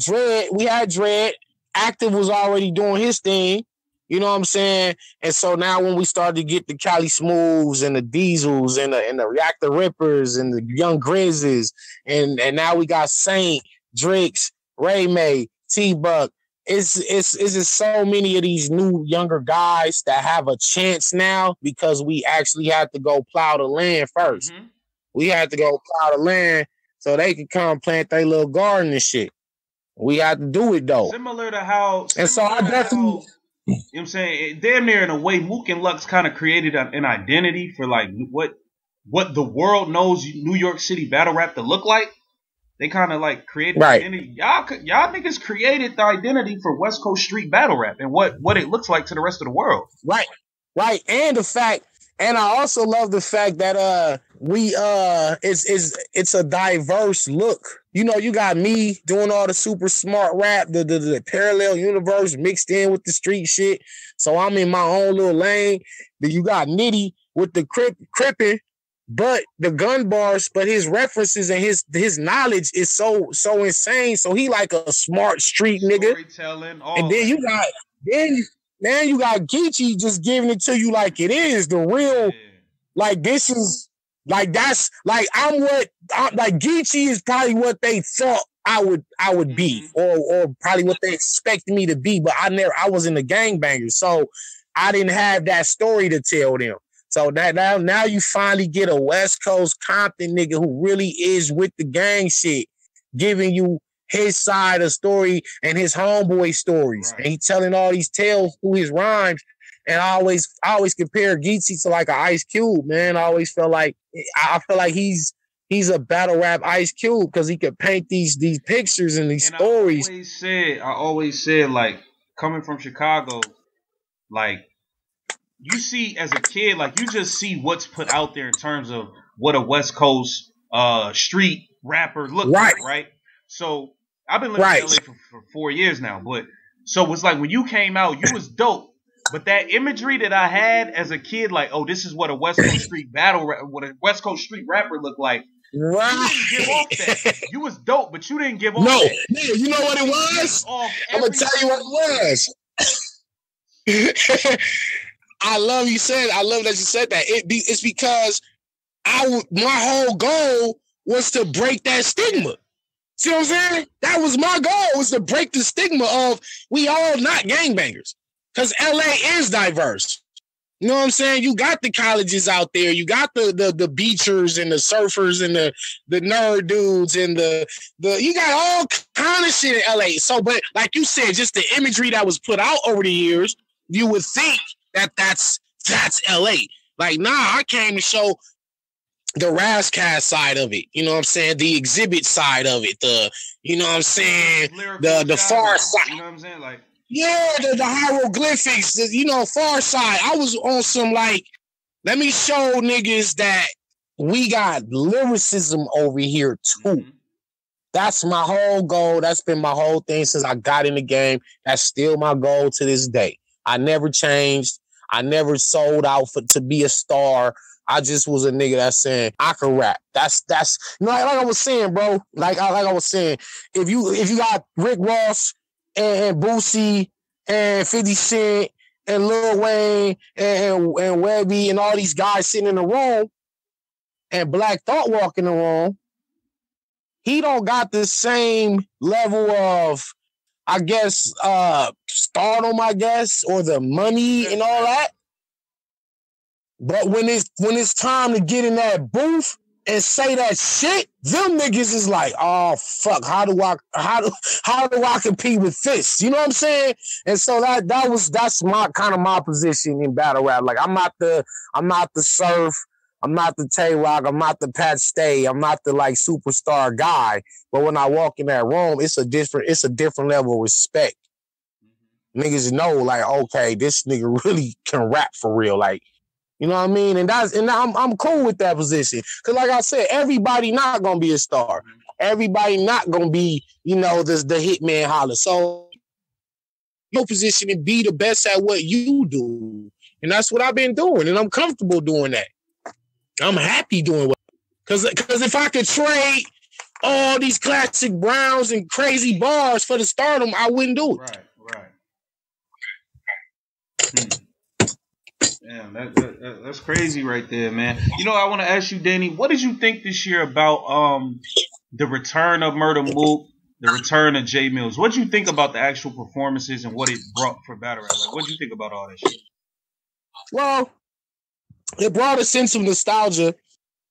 Speaker 2: Dread. Active was already doing his thing. You know what I'm saying? And so now when we started to get the Cali Smooths and the Diesels and the Reactor Rippers and the Young Grizzes, and now we got Saint, Drix, Ray May, T-Buck. It's just so many of these new younger guys that have a chance now, because we actually had to go plow the land first. Mm-hmm. We had to go plow the land so they could come plant their little garden and shit. We had to do it though.
Speaker 1: Similar to how
Speaker 2: I definitely.
Speaker 1: You know what I'm saying? Damn near in a way, Mook and Lux kind of created an identity for like what the world knows New York City battle rap to look like. They kind of like created identity. Y'all niggas created the identity for West Coast street battle rap and what it looks like to the rest of the world.
Speaker 2: Right. And the fact, and I also love the fact that it's a diverse look. You know, you got me doing all the super smart rap, the parallel universe mixed in with the street shit. So I'm in my own little lane. Then you got Nitty with the crippin', but the gun bars, but his references and his knowledge is so insane. So he like a smart street nigga. And then you got Geechee just giving it to you like it is the real. Like, this is like, that's like like Geechee is probably what they thought I would be, or probably what they expected me to be. But I wasn't a gangbanger, so I didn't have that story to tell them. So that now you finally get a West Coast Compton nigga who really is with the gang shit, giving you his side of the story and his homeboy stories. Right. And he telling all these tales through his rhymes. And I always compare Geechee to like an Ice Cube, man. I feel like he's a battle rap Ice Cube, because he could paint these pictures and these stories.
Speaker 1: I always said, like, coming from Chicago, like, you see as a kid, like, you just see what's put out there in terms of what a West Coast street rapper looks like, right? So I've been living in LA for 4 years now, but so it was like when you came out, you was dope. But that imagery that I had as a kid, like, oh, this is what a West Coast Street what a West Coast Street rapper looked like.
Speaker 2: Right.
Speaker 1: You didn't give off that. You was dope, but you didn't give off that.
Speaker 2: No, you know what it was? I'm gonna tell you what it was. I love that you said that. It's because my whole goal was to break that stigma. See what I'm saying? That was my goal, was to break the stigma of we all not gangbangers. Because LA is diverse. You know what I'm saying? You got the colleges out there. You got the beachers and the surfers and the nerd dudes and the you got all kind of shit in LA. So, but like you said, just the imagery that was put out over the years, you would think that that's LA. Like, nah, I came to show the Razzcast side of it. You know what I'm saying? The exhibit side of it. You know what I'm saying? The far side.
Speaker 1: You know what I'm saying? Like,
Speaker 2: yeah, the hieroglyphics, far side. I was on some like, let me show niggas that we got lyricism over here too. Mm-hmm. That's my whole goal. That's been my whole thing since I got in the game. That's still my goal to this day. I never changed. I never sold out to be a star. I just was a nigga that's saying I can rap. That's like I was saying, bro. Like I was saying, if you got Rick Ross and Boosie and 50 Cent and Lil Wayne and Webby and all these guys sitting in the room and Black Thought walking the room, he don't got the same level of, I guess, stardom, I guess, or the money and all that. But when it's time to get in that booth and say that shit, them niggas is like, oh fuck, how do I compete with this? You know what I'm saying? And so that's my position in battle rap. Like I'm not the Surf, I'm not the Tay-Rock, I'm not the Pat Stay, I'm not the like superstar guy. But when I walk in that room, it's a different level of respect. Niggas know, like, okay, this nigga really can rap for real, like. You know what I mean? And I'm cool with that position. Because like I said, everybody not going to be a star. Everybody not going to be, the hitman holler. So your position and be the best at what you do. And that's what I've been doing. And I'm comfortable doing that. I'm happy doing what. Because if I could trade all these classic Browns and crazy bars for the stardom, I wouldn't do it.
Speaker 1: Right. Damn, that's crazy right there, man. I want to ask you, Danny, what did you think this year about the return of Murder Mook, the return of J Mills? What did you think about the actual performances and what it brought for battle rap? Like, what did you think about all that shit?
Speaker 2: Well, it brought a sense of nostalgia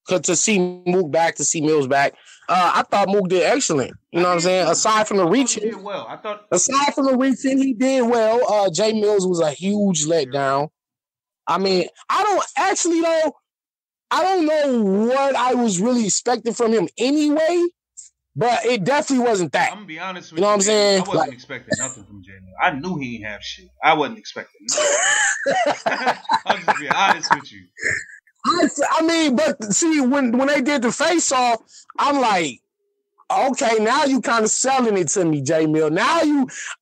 Speaker 2: to see Mook back, to see Mills back. I thought Mook did excellent. You know what I'm saying? Aside from the reaching, he did well. Aside from the reaching, he did well. J Mills was a huge letdown. I mean, I don't know what I was really expecting from him anyway, but it definitely wasn't that.
Speaker 1: I'm gonna be honest with you.
Speaker 2: Know what I'm saying?
Speaker 1: I wasn't expecting nothing from J Mills. I knew he didn't have shit. I wasn't expecting nothing. I'm just being honest with you.
Speaker 2: I mean, but see, when they did the face off, I'm like, okay, now you kind of selling it to me, J Mill. Now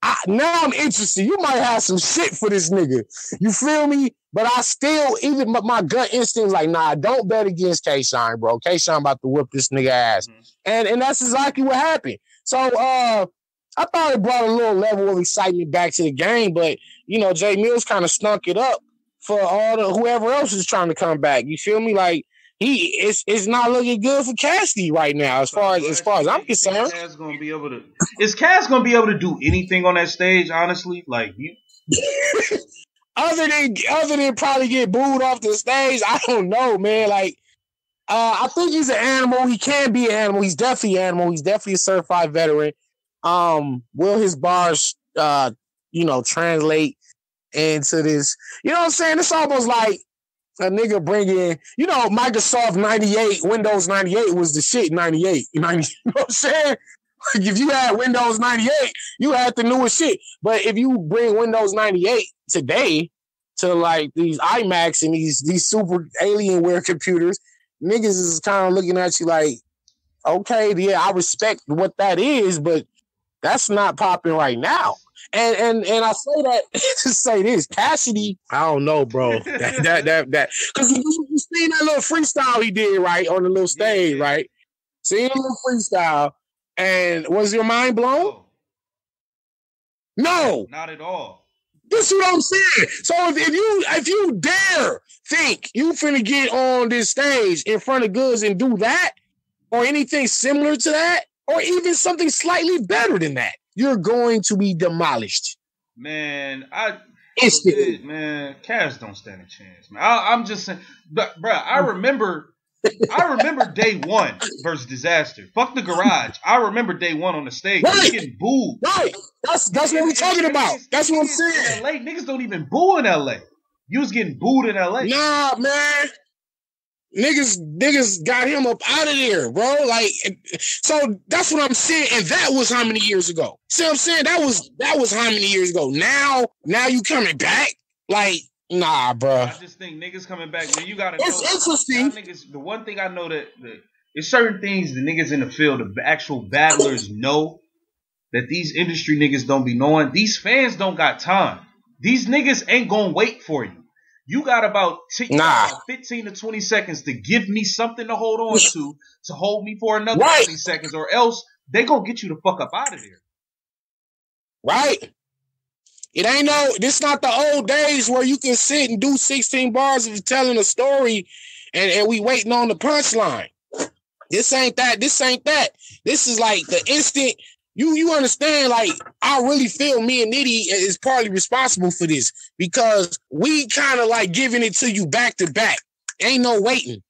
Speaker 2: I'm interested. You might have some shit for this nigga. You feel me? But I still, even my gut instinct was like, nah, don't bet against K-Shine, bro. K-Shine about to whip this nigga ass. Mm-hmm. And that's exactly what happened. So I thought it brought a little level of excitement back to the game, but, J Mills kind of stunk it up for whoever else is trying to come back. You feel me? Like, it's not looking good for Cassidy right now, as far as I'm concerned.
Speaker 1: Is Cass gonna be able to do anything on that stage? Honestly, like you.
Speaker 2: other than probably get booed off the stage, I don't know, man. Like, I think he's an animal. He can be an animal. He's definitely an animal. He's definitely a certified veteran. Will his bars, translate into this? You know what I'm saying? It's almost like a nigga bringing, Microsoft 98, Windows 98 was the shit in 98. You know what I'm saying? Like if you had Windows 98, you had the newest shit. But if you bring Windows 98 today to like these iMacs and these super Alienware computers, niggas is kind of looking at you like, okay, yeah, I respect what that is, but that's not popping right now. And I say that to say this, Cassidy, I don't know, bro. That because you seen that little freestyle he did, right, on the little stage, right? Seen a little freestyle, and was your mind blown? No,
Speaker 1: not at all.
Speaker 2: This is what I'm saying. So if you dare think you finna get on this stage in front of goods and do that, or anything similar to that, or even something slightly better than that, you're going to be demolished.
Speaker 1: Man,
Speaker 2: instantly.
Speaker 1: Man, Cass don't stand a chance, man. I'm just saying, but bro, I remember day one versus Disaster. Fuck the garage. I remember day one on the stage.
Speaker 2: Right.
Speaker 1: He getting booed.
Speaker 2: Right. That's what we're talking about. That's what I'm saying.
Speaker 1: In LA, niggas don't even boo in LA. You was getting booed in LA.
Speaker 2: Nah, man. Niggas got him up out of there, bro. Like, so that's what I'm saying. And that was how many years ago? See what I'm saying? That was how many years ago? Now you coming back? Like, nah, bro.
Speaker 1: I just think niggas coming back, man. You gotta.
Speaker 2: It's interesting.
Speaker 1: Niggas, the one thing I know that there's certain things the niggas in the field, the actual battlers know that these industry niggas don't be knowing. These fans don't got time. These niggas ain't gonna wait for you. You got about 15 to 20 seconds to give me something to hold on to hold me for another 20 seconds, or else they gonna get you the fuck up out of there.
Speaker 2: Right. It ain't this not the old days where you can sit and do 16 bars of telling a story and we waiting on the punchline. This ain't that. This is like the instant. You understand, like, I really feel me and Nitty is partly responsible for this because we kind of like giving it to you back to back. Ain't no waiting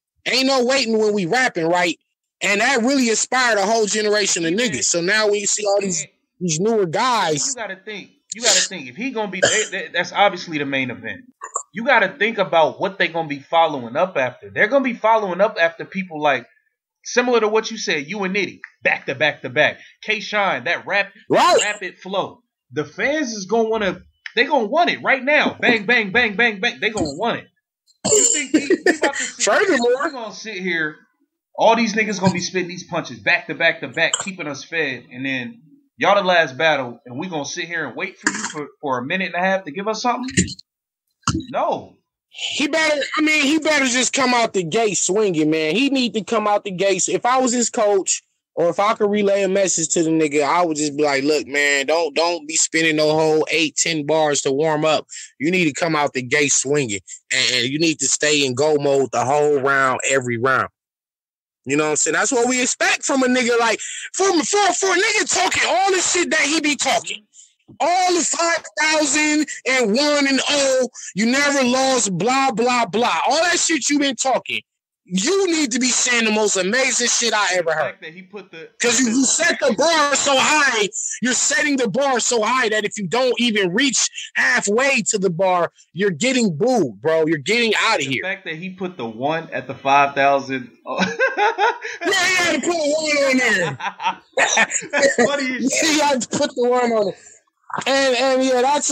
Speaker 2: when we rapping, right? And that really inspired a whole generation of niggas. So now when you see all these newer guys.
Speaker 1: You gotta think, if he gonna be, that's obviously the main event. You gotta think about what they gonna be following up after. They're gonna be following up after people like, similar to what you said, you and Nitty, back to back to back. K-Shine, that rapid flow. The fans is gonna want it right now. Bang, bang, bang, bang, bang. They gonna want it. You think we about to see? We're gonna sit here. All these niggas gonna be spitting these punches back to back to back, keeping us fed, and then y'all the last battle, and we gonna sit here and wait for you for a minute and a half to give us something? No.
Speaker 2: He better just come out the gate swinging, man. He need to come out the gate. If I was his coach, or if I could relay a message to the nigga, I would just be like, look, man, don't be spinning no whole 8-10 bars to warm up. You need to come out the gate swinging, and you need to stay in go mode the whole round, every round. You know what I'm saying? That's what we expect from a nigga. Like, for a nigga talking all the shit that he be talking. All the 5,001 and you never lost, blah, blah, blah. All that shit you been talking. You need to be saying the most amazing shit I ever heard. Because you set the bar so high, you're setting the bar so high that if you don't even reach halfway to the bar, you're getting booed, bro. You're getting out of here.
Speaker 1: The fact that he put the 1 at the 5,000.
Speaker 2: Yeah, he had to put 1 on there. He had to put the 1 on it. And yeah, that's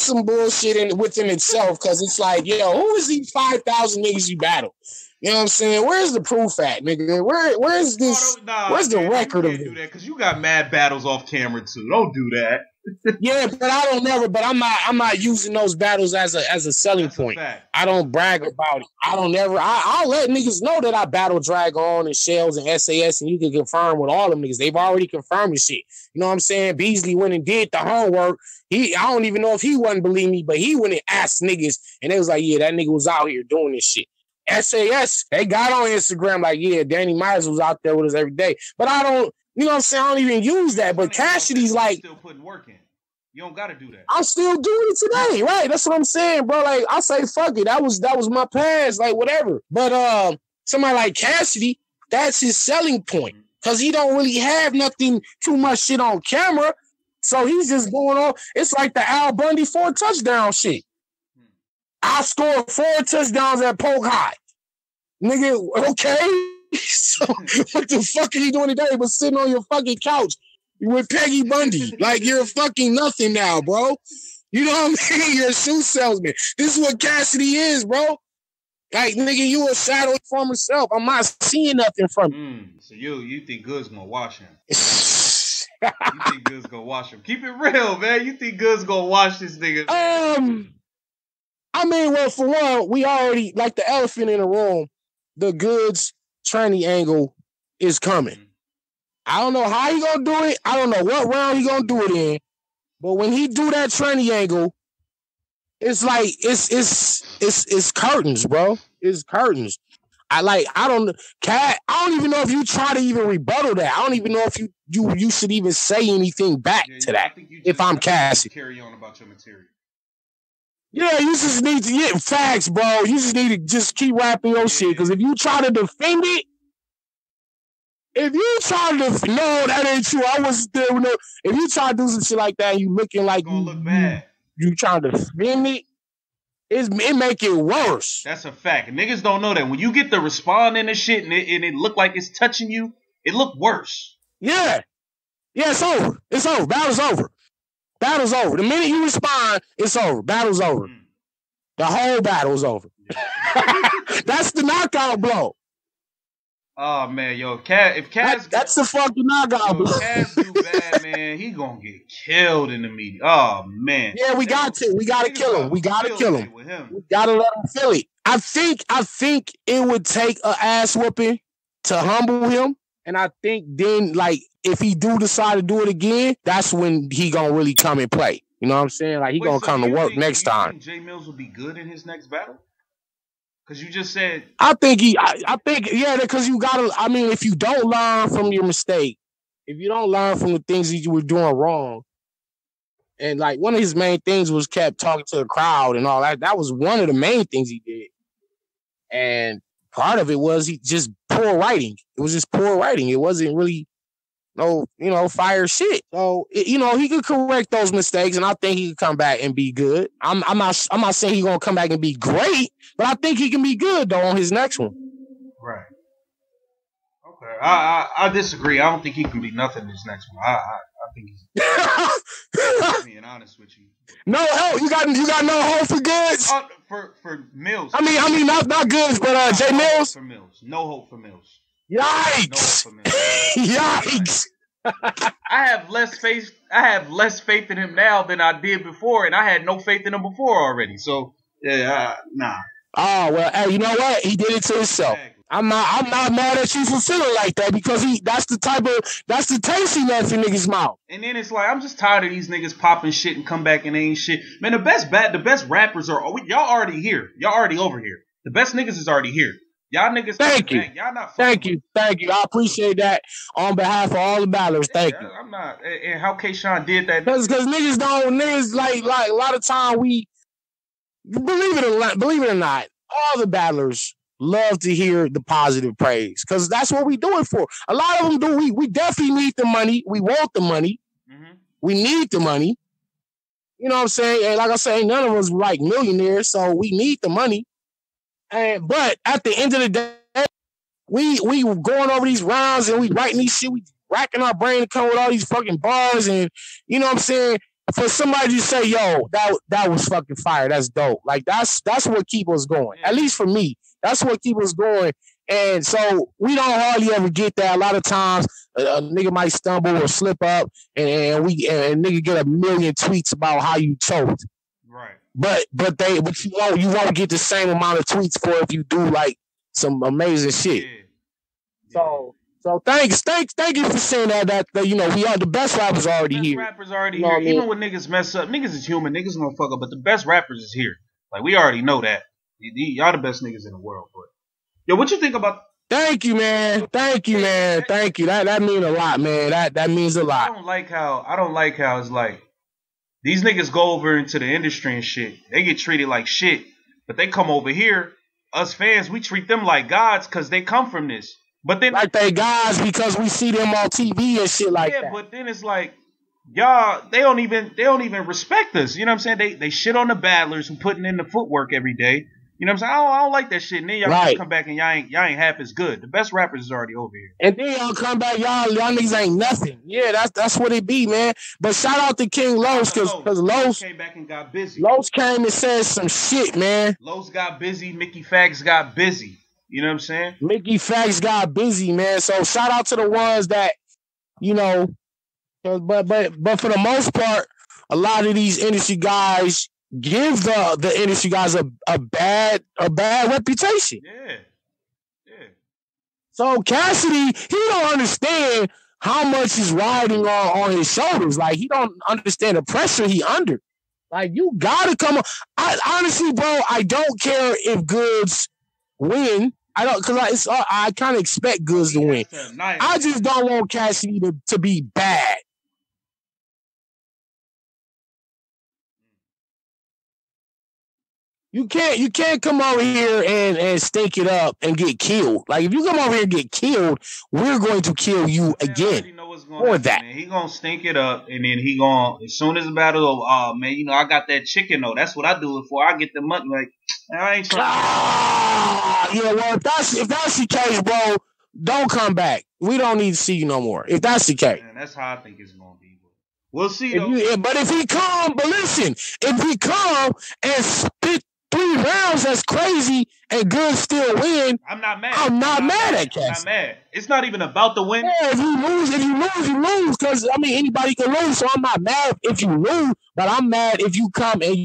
Speaker 2: some bullshit within itself, because it's like, yo, who is these 5,000 niggas you battle? You know what I'm saying? Where's the proof at, nigga? Where's this? Where's the record of it?
Speaker 1: Do that, because you got mad battles off camera too. Don't do that.
Speaker 2: Yeah, but I'm not using those battles as a selling point. I don't brag about it. I'll let niggas know that I battle Dragon and Shells and SAS, and you can confirm with all them niggas. They've already confirmed the shit. You know what I'm saying? Beasley went and did the homework. I don't even know if he wouldn't believe me, but he went and asked niggas, and they was like, yeah, that nigga was out here doing this shit. SAS, they got on Instagram like, yeah, Danny Myers was out there with us every day. But I don't, you know what I'm saying? I don't even use that. But Cassidy's like,
Speaker 1: still putting work in. You don't got to do that.
Speaker 2: I'm still doing it today, right? That's what I'm saying, bro. Like, I say, fuck it. That was my past, like, whatever. But somebody like Cassidy, that's his selling point, because he don't really have nothing too much shit on camera. So he's just going on. It's like the Al Bundy 4 touchdown shit. I scored 4 touchdowns at Polk High. Nigga, okay? So what the fuck are you doing today but sitting on your fucking couch with Peggy Bundy? Like, you're fucking nothing now, bro. You know what I mean? You're a shoe salesman. This is what Cassidy is, bro. Like, nigga, you a shadow from himself. I'm not seeing nothing from him.
Speaker 1: So you think Good's gonna wash him? You think Good's gonna wash him? Keep it real, man. You think Good's gonna wash this nigga?
Speaker 2: I mean, well, for one, we already like the elephant in the room. The Goods training angle is coming. Mm-hmm. I don't know how he gonna do it. I don't know what round he gonna do it in. But when he do that training angle, it's like it's curtains, bro. It's curtains. I don't even know if you try to even rebuttal that. I don't even know if you should even say anything back to that. If I'm Cassie,
Speaker 1: carry on about your material.
Speaker 2: Yeah, you just need to get facts, bro. You just need to just keep rapping your shit. Because if you try to defend it, no, that ain't true. I wasn't there. No. If you try to do some shit like that, and you looking like
Speaker 1: look bad.
Speaker 2: You trying to defend it, it make it worse.
Speaker 1: That's a fact. Niggas don't know that. When you get the respond in the shit and it look like it's touching you, it look worse.
Speaker 2: Yeah. Yeah, it's over. It's over. Battle's over. Battle's over. The minute you respond, it's over. Battle's over. The whole battle's over. That's the knockout blow.
Speaker 1: Oh man, yo, if Cass
Speaker 2: that's the fucking knockout blow.
Speaker 1: If Cass do bad, man, he gonna get killed in the media. Oh man.
Speaker 2: Yeah, we got to. We gotta kill him. We gotta kill him. We gotta let him feel it. I think it would take an ass whooping to humble him. And I think then, like, if he do decide to do it again, that's when he gonna really come and play. You know what I'm saying? Like, he gonna come to work next time.
Speaker 1: Think Jay Mills will be good in his next battle? Because you just said...
Speaker 2: I think, yeah, because you gotta... I mean, if you don't learn from your mistake, if you don't learn from the things that you were doing wrong, and, like, one of his main things was kept talking to the crowd and all that. That was one of the main things he did. And part of it was he just poor writing. It was just poor writing. It wasn't really fire shit. So he could correct those mistakes, and I think he could come back and be good. I'm not saying he's gonna come back and be great, but I think he can be good though on his next one.
Speaker 1: Right. Okay. I disagree. I don't think he can be nothing in his next one. I think he's being honest with you.
Speaker 2: No hope. You got no hope for Goods?
Speaker 1: For Mills.
Speaker 2: I mean not Goods, but Jay Mills.
Speaker 1: For Mills. No hope for Mills.
Speaker 2: Yikes!
Speaker 1: No hope for Mills.
Speaker 2: Yikes!
Speaker 1: I have less faith in him now than I did before, and I had no faith in him before already. So nah.
Speaker 2: Oh well, hey, you know what? He did it to himself. Exactly. I'm not mad at you for feeling like that because that's the taste he left in niggas' mouth.
Speaker 1: And then it's like, I'm just tired of these niggas popping shit and come back and ain't shit. Man, the best rappers are y'all already here. Y'all already over here. The best niggas is already here. Y'all niggas.
Speaker 2: Thank you.
Speaker 1: Back. Y'all not.
Speaker 2: Thank you. I appreciate that on behalf of all the battlers. Thank you.
Speaker 1: I'm not. And how K-Sean did that?
Speaker 2: Because niggas like a lot of time we believe it or not, all the battlers love to hear the positive praise because that's what we do it for. A lot of them do. We definitely need the money. We want the money. Mm-hmm. We need the money. You know what I'm saying? And like I say, none of us like millionaires, so we need the money. But at the end of the day, we going over these rounds and we writing these shit. We racking our brain to come with all these fucking bars, and you know what I'm saying? For somebody to say, "Yo, that was fucking fire. That's dope." Like that's what keep us going. At least for me. That's what keeps us going. And so we don't hardly ever get that. A lot of times a nigga might stumble or slip up and nigga get a million tweets about how you choked.
Speaker 1: Right.
Speaker 2: But you won't get the same amount of tweets for if you do like some amazing shit. Yeah. So thank you for saying that we are the best rappers already here.
Speaker 1: Rappers already here. Even when niggas mess up, niggas is human. Niggas gonna fuck up, but the best rappers is here. Like we already know that. Y'all the best niggas in the world, but yo, what you think about?
Speaker 2: Thank you, man. Thank you. That means a lot, man. That means a lot.
Speaker 1: I don't like how it's like these niggas go over into the industry and shit. They get treated like shit, but they come over here. Us fans, we treat them like gods because they come from this. But then
Speaker 2: like they gods because we see them on TV and shit like that.
Speaker 1: Yeah, but then it's like y'all, they don't even respect us. You know what I'm saying? They shit on the battlers who putting in the footwork every day. You know what I'm saying? I don't like that shit. And then y'all come back and y'all ain't half as good. The best rappers is already over here.
Speaker 2: And then y'all come back, y'all niggas ain't nothing. Yeah, that's what it be, man. But shout out to King Los because Los
Speaker 1: came back and got busy.
Speaker 2: Los came and said some shit, man.
Speaker 1: Los got busy. Mickey Fags got busy. You know what I'm saying?
Speaker 2: Mickey Fags got busy, man. So shout out to the ones that, But for the most part, a lot of these industry guys give the industry guys a bad reputation.
Speaker 1: Yeah. Yeah.
Speaker 2: So Cassidy, he don't understand how much is riding on his shoulders. Like, he don't understand the pressure he under. Like, you gotta come on. Honestly, bro, I don't care if Goods win. I don't, because I kind of expect Goods to win. I just don't want Cassidy to be bad. You can't come over here and stink it up and get killed. Like, if you come over here and get killed, we're going to kill you again. For that,
Speaker 1: man. He gonna stink it up, and then he gonna, as soon as the battle over, oh man, I got that chicken though. That's what I do it for. I get the money. Like, I ain't trying.
Speaker 2: Yeah, well, if that's the case, bro, don't come back. We don't need to see you no more. If that's the case,
Speaker 1: man, that's how I think it's gonna be. We'll see.
Speaker 2: But if he come, but listen, if he come and spit 3 rounds, that's crazy, and Good still win.
Speaker 1: I'm not mad.
Speaker 2: I'm not mad at Cass.
Speaker 1: I'm not mad. It's not even about the win.
Speaker 2: Yeah, if you lose, because I mean anybody can lose. So I'm not mad if you lose, but I'm mad if you come and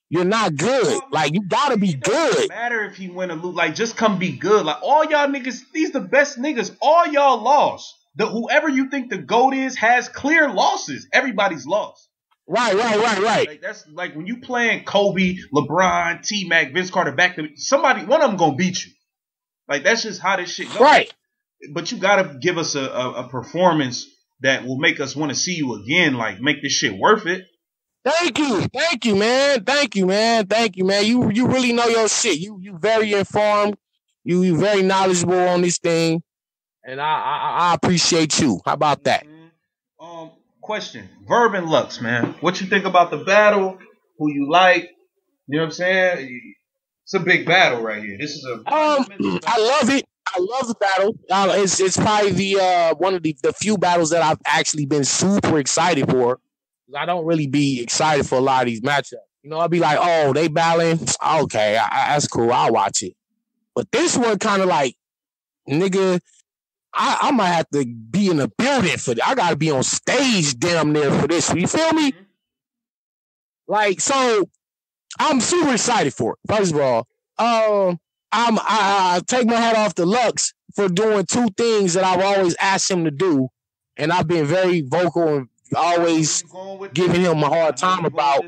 Speaker 2: you're not good. Like, you gotta be good. It doesn't
Speaker 1: matter if he win or lose. Like, just come be good. Like, all y'all niggas, these the best niggas. All y'all lost. Whoever you think the GOAT is has clear losses. Everybody's lost.
Speaker 2: Right.
Speaker 1: Like, that's like when you playing Kobe, LeBron, T-Mac, Vince Carter back to somebody, one of them gonna beat you. Like, that's just how this shit goes.
Speaker 2: Right.
Speaker 1: But you gotta give us a performance that will make us want to see you again. Like, make this shit worth it.
Speaker 2: Thank you, man. You really know your shit. You very informed. You very knowledgeable on this thing, and I appreciate you. How about that?
Speaker 1: Question. Verb and Lux, man. What you think about the battle? Who you like? You know what I'm saying? It's a big battle right here. This is
Speaker 2: I love it. I love the battle. It's probably the one of the few battles that I've actually been super excited for. I don't really be excited for a lot of these matchups. I'll be like, oh, they battling. Okay, that's cool. I'll watch it. But this one kind of like, nigga, I might have to be in the building for that. I got to be on stage damn near for this. You feel me? Like, so I'm super excited for it. First of all, I take my hat off to Lux for doing 2 things that I've always asked him to do, and I've been very vocal and always giving him a hard time about,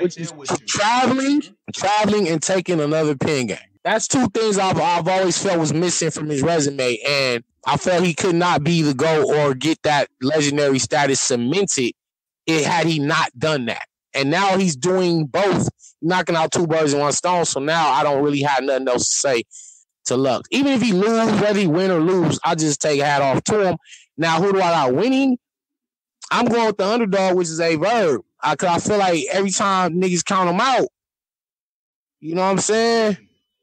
Speaker 2: which is traveling and taking another pin game. That's 2 things I've always felt was missing from his resume, and I felt he could not be the GOAT or get that legendary status cemented had he not done that. And now he's doing both, knocking out 2 birds in 1 stone. So now I don't really have nothing else to say to Lux. Even if he lose, whether he win or lose, I just take a hat off to him. Now, who do I got winning? I'm going with the underdog, which is a Verb. Because I feel like every time niggas count him out, you know what I'm saying?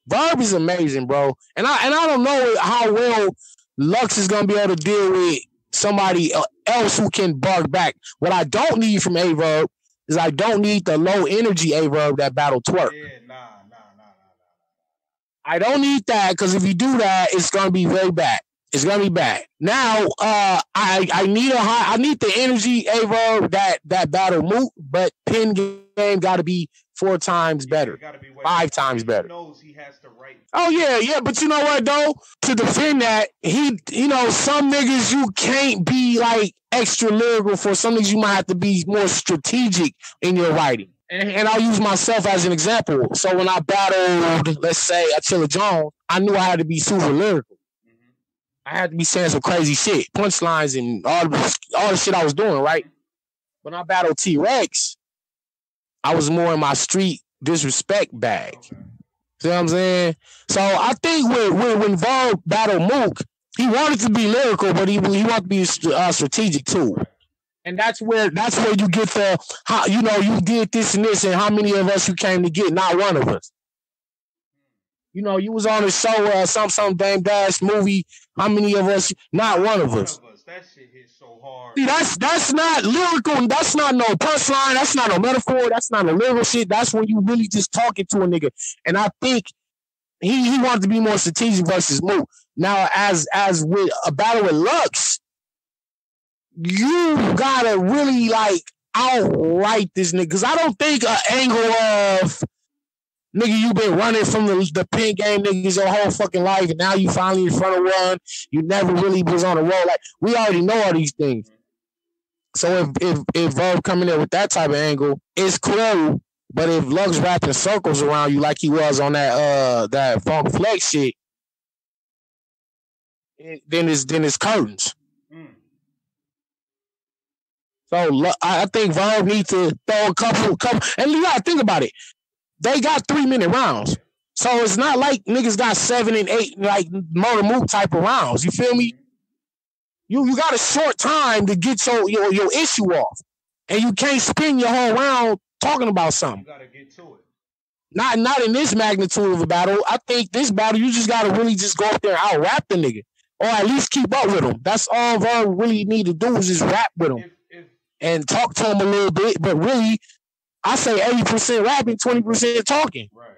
Speaker 2: Verb is amazing, bro. And I don't know how well Lux is going to be able to deal with somebody else who can bark back. What I don't need from A-Verb is I don't need the low energy A-Verb that battle Twork.
Speaker 1: Yeah, nah.
Speaker 2: I don't need that, because if you do that, it's going to be very bad. It's going to be bad. Now, I need the energy A-Verb that battle Moot, but pin game got to be 4 times better, 5 times better.
Speaker 1: He knows he has to write.
Speaker 2: Oh yeah, but you know what though? To defend that, some niggas you can't be like extra lyrical for. Some niggas you might have to be more strategic in your writing. And I'll use myself as an example. So when I battled, let's say, Attila Jones, I knew I had to be super lyrical. I had to be saying some crazy shit, punchlines and all the shit I was doing, right? When I battled T-Rex, I was more in my street disrespect bag. Okay. See what I'm saying? So I think when Verb battled Mook, he wanted to be lyrical, but he wanted to be strategic too. And that's where you get the how you did this and this, and how many of us you came to get? Not one of us. You was on the show, some Dame Dash movie. How many of us? Not one of us.
Speaker 1: That shit hit so hard.
Speaker 2: See, that's not lyrical. That's not no punchline. That's not no metaphor. That's not no lyrical shit. That's when you really just talking to a nigga. And I think he wanted to be more strategic versus Mook. Now, as with a battle with Lux, you gotta really like outright this nigga. Cause I don't think an angle of nigga, you been running from the pin game niggas your whole fucking life, and now you finally in front of one. You never really was on the road. Like, we already know all these things. So if Verb coming in with that type of angle, it's cool. But if Lux wrapping circles around you like he was on that Funk Flex shit, then it's curtains. So I think Verb needs to throw a couple, and you gotta think about it. They got 3-minute rounds. So it's not like niggas got 7 and 8 like Motor Mook type of rounds. You feel me? You got a short time to get your issue off. And you can't spend your whole round talking about something.
Speaker 1: You gotta get to it.
Speaker 2: Not in this magnitude of a battle. I think this battle, you just gotta really just go up there and out-rap the nigga. Or at least keep up with him. That's all Verb really need to do is just rap with him. And talk to him a little bit. But really, I say 80% rapping, 20% talking.
Speaker 1: Right.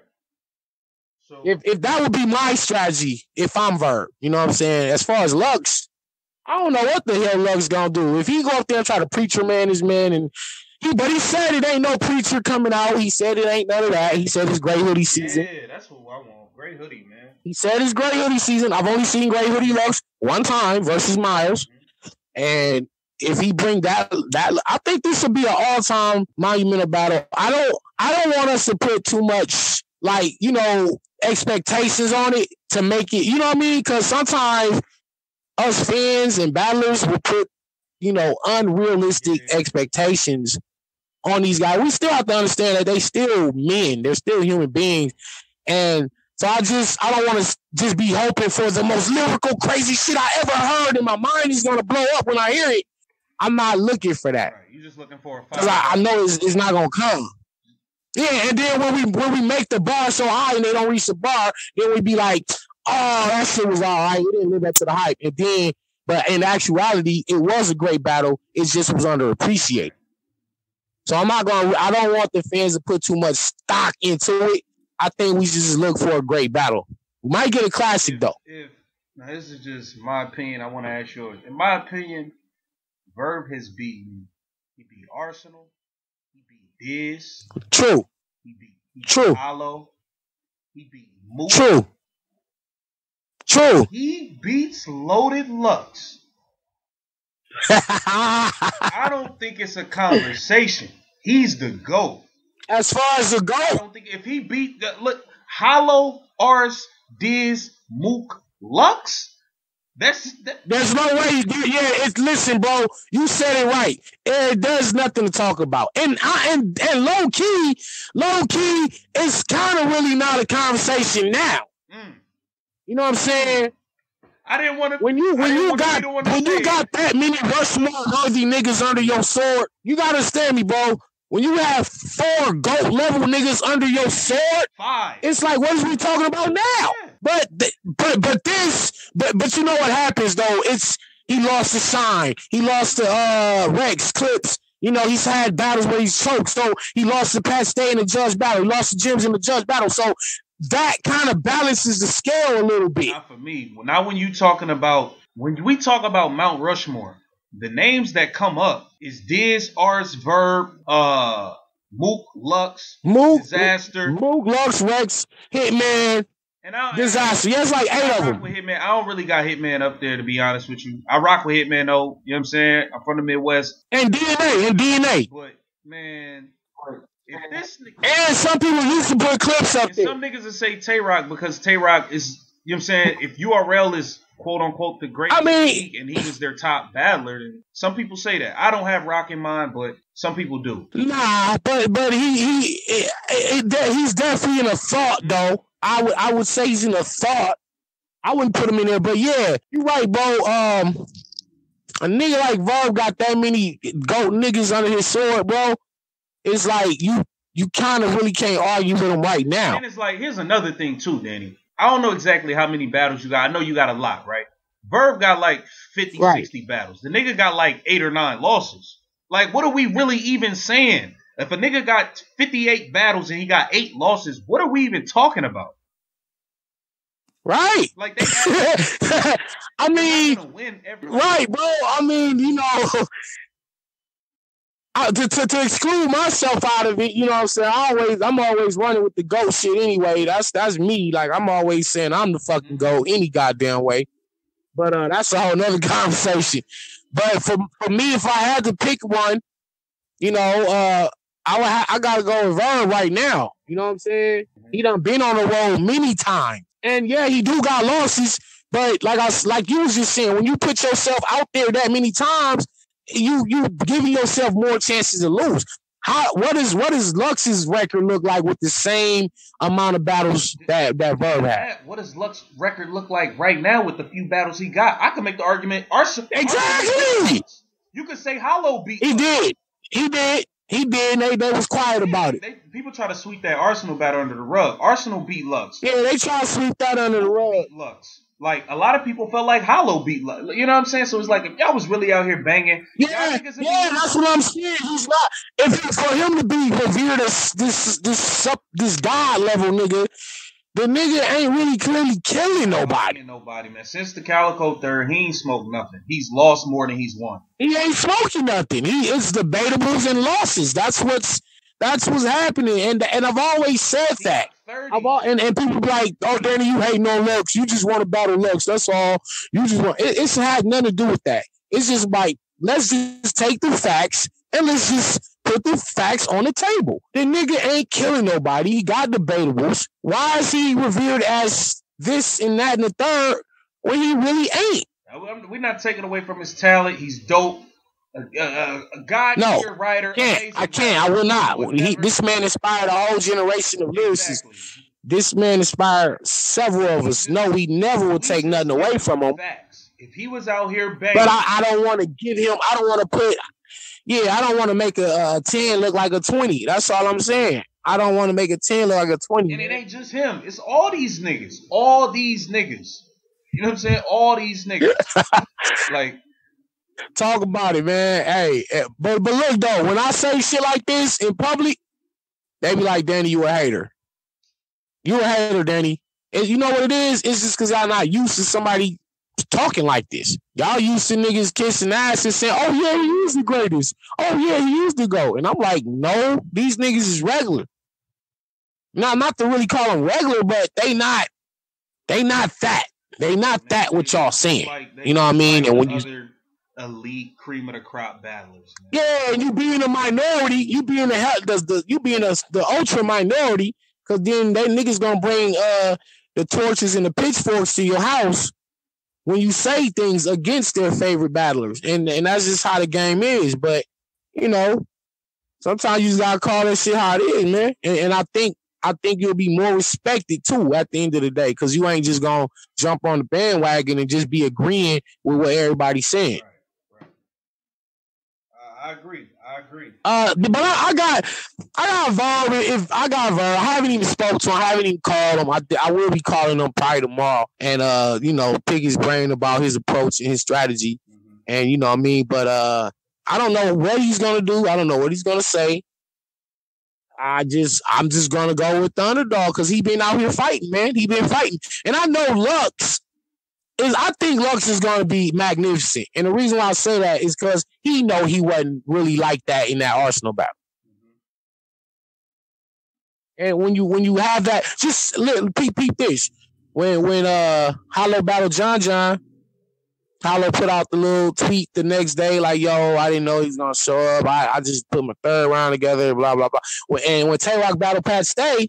Speaker 1: So
Speaker 2: if that would be my strategy, if I'm Verb, you know what I'm saying? As far as Lux, I don't know what the hell Lux gonna do. If he go up there and try to preacher man his man, and but he said it ain't no preacher coming out. He said it ain't none of that. He said it's Gray Hoodie season.
Speaker 1: Yeah, that's what I want. Gray Hoodie, man.
Speaker 2: He said it's Gray Hoodie season. I've only seen Gray Hoodie Lux one time versus Miles, and if he bring that, I think this would be an all-time monumental battle. I don't want us to put too much expectations on it to make it. You know what I mean? Because sometimes us fans and battlers will put unrealistic expectations on these guys. We still have to understand that they still men. They're still human beings, and so I don't want to just be hoping for the most lyrical, crazy shit I ever heard, and my mind is gonna blow up when I hear it. I'm not looking for that.
Speaker 1: Right. You're just looking for a fight.
Speaker 2: Because I know it's not gonna come. Yeah, and then when we make the bar so high and they don't reach the bar, then we be like, oh, that shit was all right. We didn't live up to the hype. And then, but in actuality, it was a great battle. It just was underappreciated. So I don't want the fans to put too much stock into it. I think we should just look for a great battle. We might get a classic though.
Speaker 1: Now this is just my opinion. I want to ask yours. In my opinion, Verb has beaten. He beat Arsenal. He beat Drizz.
Speaker 2: True.
Speaker 1: He beat
Speaker 2: True.
Speaker 1: Hollow. He beat Mook.
Speaker 2: True.
Speaker 1: He beats Loaded Lux. I don't think it's a conversation. He's the GOAT.
Speaker 2: As far as the GOAT,
Speaker 1: I don't think if he beat Hollow, Ars, Drizz, Mook, Lux. There's
Speaker 2: no way. Yeah, listen, bro. You said it right. There's nothing to talk about. And low key, it's kind of really not a conversation now. You know what I'm saying?
Speaker 1: I didn't want to.
Speaker 2: When you got that many Rushmore worthy niggas under your sword, you gotta understand me, bro. When you have 4 GOAT level niggas under your sword,
Speaker 1: 5.
Speaker 2: It's like, what is we talking about now? Yeah. But you know what happens though? He lost to Shine. He lost to Rex Clips. You know, he's had battles where he's choked. So he lost to Pat Stay in the judge battle. He lost to Jims in the judge battle. So that kind of balances the scale a little bit.
Speaker 1: Not for me. Now when we talk about Mount Rushmore, the names that come up is Drizz, Ars, Verb, Mook, Lux, Disaster.
Speaker 2: Mook, Lux, Rex, Hitman, Disaster. Yeah, it's like 8 of them.
Speaker 1: With Hitman. I don't really got Hitman up there, to be honest with you. I rock with Hitman, though. You know what I'm saying? I'm from the Midwest.
Speaker 2: And DNA.
Speaker 1: But, man, if this nigga...
Speaker 2: And some people used to put clips up there.
Speaker 1: Some niggas will say Tay-Rock because Tay-Rock is, you know what I'm saying? If URL is quote-unquote the great league and he was their top battler, then some people say that. I don't have Rock in mind, but some people do.
Speaker 2: Nah, but he's definitely in a thought, though. I would say he's in a thought. I wouldn't put him in there, but yeah, you're right, bro. A nigga like Verb got that many GOAT niggas under his sword, bro. It's like you kind of really can't argue with him right now.
Speaker 1: And it's like, here's another thing too, Danny. I don't know exactly how many battles you got. I know you got a lot, right? Verb got like 50, 60 battles. The nigga got like 8 or 9 losses. Like, what are we really even saying? If a nigga got 58 battles and he got 8 losses, what are we even talking about?
Speaker 2: Right.
Speaker 1: Like they
Speaker 2: I mean,
Speaker 1: gonna win every
Speaker 2: right, bro. I mean, you know, to exclude myself out of it, you know what I'm saying? I'm always running with the GOAT shit anyway. That's me. Like, I'm always saying I'm the fucking GOAT any goddamn way. But that's a whole nother conversation. But for me, if I had to pick one, you know, I gotta go with Verb right now. You know what I'm saying? He done been on the road many times. And yeah, he do got losses, but like you was just saying, when you put yourself out there that many times, you giving yourself more chances to lose. What does Lux's record look like with the same amount of battles that Verb had?
Speaker 1: What does Lux's record look like right now with the few battles he got? I can make the argument.
Speaker 2: Exactly.
Speaker 1: You could say Hollow beat.
Speaker 2: He did. They was quiet about it.
Speaker 1: People try to sweep that Arsenal battle under the rug. Arsenal beat Lux.
Speaker 2: Yeah, they try to sweep that under the rug.
Speaker 1: Lux. Like, a lot of people felt like Hollow beat Lux. You know what I'm saying? So it's like, if y'all was really out here banging.
Speaker 2: Yeah, that's what I'm saying. He's not. For him to be revered as this god level nigga, the nigga ain't really clearly killing nobody.
Speaker 1: Nobody, man. Since the Calico third, he ain't smoked nothing. He's lost more than he's won.
Speaker 2: He ain't smoking nothing. It's debatables and losses. That's what's happening. And I've always said that. And people be like, oh, Danny, you hating on Lux. You just want to battle Lux. That's all. You just want. It's had nothing to do with that. It's just like, let's just take the facts and let's just put the facts on the table. The nigga ain't killing nobody. He got debatables. Why is he revered as this and that and the third when he really ain't?
Speaker 1: We're not taking away from his talent. He's dope. A God-tier writer.
Speaker 2: I can't. I will not. This man inspired a whole generation of lyricists. Exactly. This man inspired several of us. No, we never will take nothing away from him.
Speaker 1: Facts. If he was out here banging.
Speaker 2: But I don't want to give him, I don't want to put, I don't want to make a 10 look like a 20. That's all I'm saying. I don't want to make a 10 look like a 20.
Speaker 1: And it ain't just him. It's all these niggas. All these niggas. You know what I'm saying? All these niggas. Like.
Speaker 2: Talk about it, man. Hey, but look though, when I say shit like this in public, they be like, Danny, you a hater. You a hater, Danny. And you know what it is? It's just because y'all not used to somebody talking like this. Y'all used to niggas kissing ass and saying, oh yeah, he is the greatest. Oh yeah, he used to go. And I'm like, no, these niggas is regular. Now, not to really call them regular, but they not that. They not that what y'all saying. You know what I mean? And when you
Speaker 1: elite cream of the crop battlers. Man.
Speaker 2: Yeah, and you being a minority, you being the ultra minority, because then they niggas gonna bring the torches and the pitchforks to your house when you say things against their favorite battlers, and that's just how the game is. But you know, sometimes you just gotta call that shit how it is, man. And I think you'll be more respected too at the end of the day, because you ain't just gonna jump on the bandwagon and just be agreeing with what everybody's saying.
Speaker 1: Right. I agree.
Speaker 2: But I got Verb. If I got Verb, I haven't even spoke to him. I haven't even called him. I will be calling him probably tomorrow, and pick his brain about his approach and his strategy, and you know what I mean. But I don't know what he's gonna do. I don't know what he's gonna say. I'm just gonna go with the underdog because he been out here fighting, man. He been fighting, and I know I think Lux is going to be magnificent. And the reason why I say that is because he know he wasn't really like that in that Arsenal battle. And when you have that, just peep this. When Hollow battled John, Hollow put out the little tweet the next day like, yo, I didn't know he was going to show up. I just put my third round together, blah, blah, blah. And when Twork battled Pat Stay,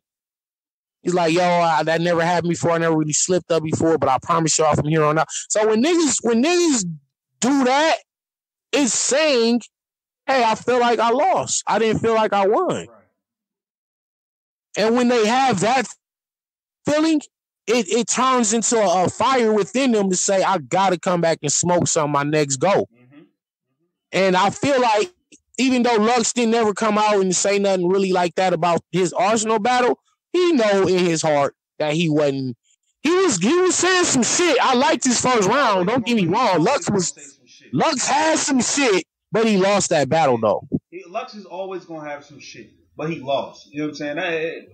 Speaker 2: he's like, yo, that never happened before. I never really slipped up before, but I promise y'all from here on out. So when niggas do that, it's saying, hey, I feel like I lost. I didn't feel like I won. Right. And when they have that feeling, it turns into a fire within them to say, I got to come back and smoke some my next go. And I feel like even though Lux didn't never come out and say nothing really like that about his Arsenal battle, he know in his heart that he wasn't. He was saying some shit. I liked his first round. Don't get me wrong. Lux had some shit, but he lost that battle though.
Speaker 1: Lux is always gonna have some shit, but he lost. You know what I'm saying?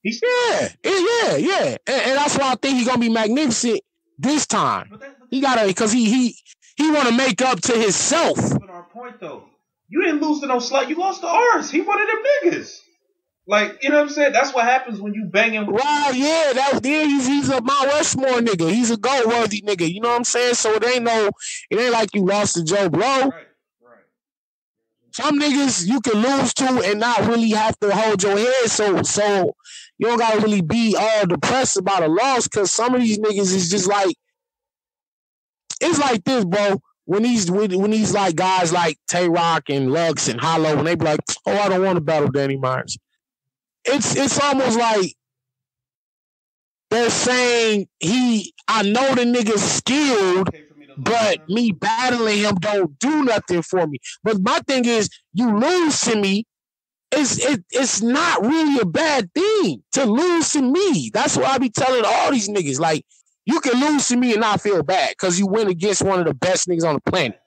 Speaker 2: Yeah. And that's why I think he's gonna be magnificent this time. He gotta, because he want to make up to himself.
Speaker 1: But our point though, you didn't lose to no slut. You lost to ours. He one of them niggas. Like, you know what I'm saying? That's what happens when you banging.
Speaker 2: Right, yeah, he's a Mount Westmore nigga. He's a goat worthy nigga. You know what I'm saying? So it ain't like you lost to Joe Blow.
Speaker 1: Right.
Speaker 2: Some niggas you can lose to and not really have to hold your head. So you don't gotta really be all depressed about a loss, because some of these niggas is just like, it's like this, bro. When these like guys like Tay Rock and Lux and Hollow, when they be like, oh, I don't want to battle Danny Myers. It's almost like they're saying I know the nigga's skilled, but me battling him don't do nothing for me. But my thing is, you lose to me, it's not really a bad thing to lose to me. That's what I be telling all these niggas. Like, you can lose to me and not feel bad because you win against one of the best niggas on the planet.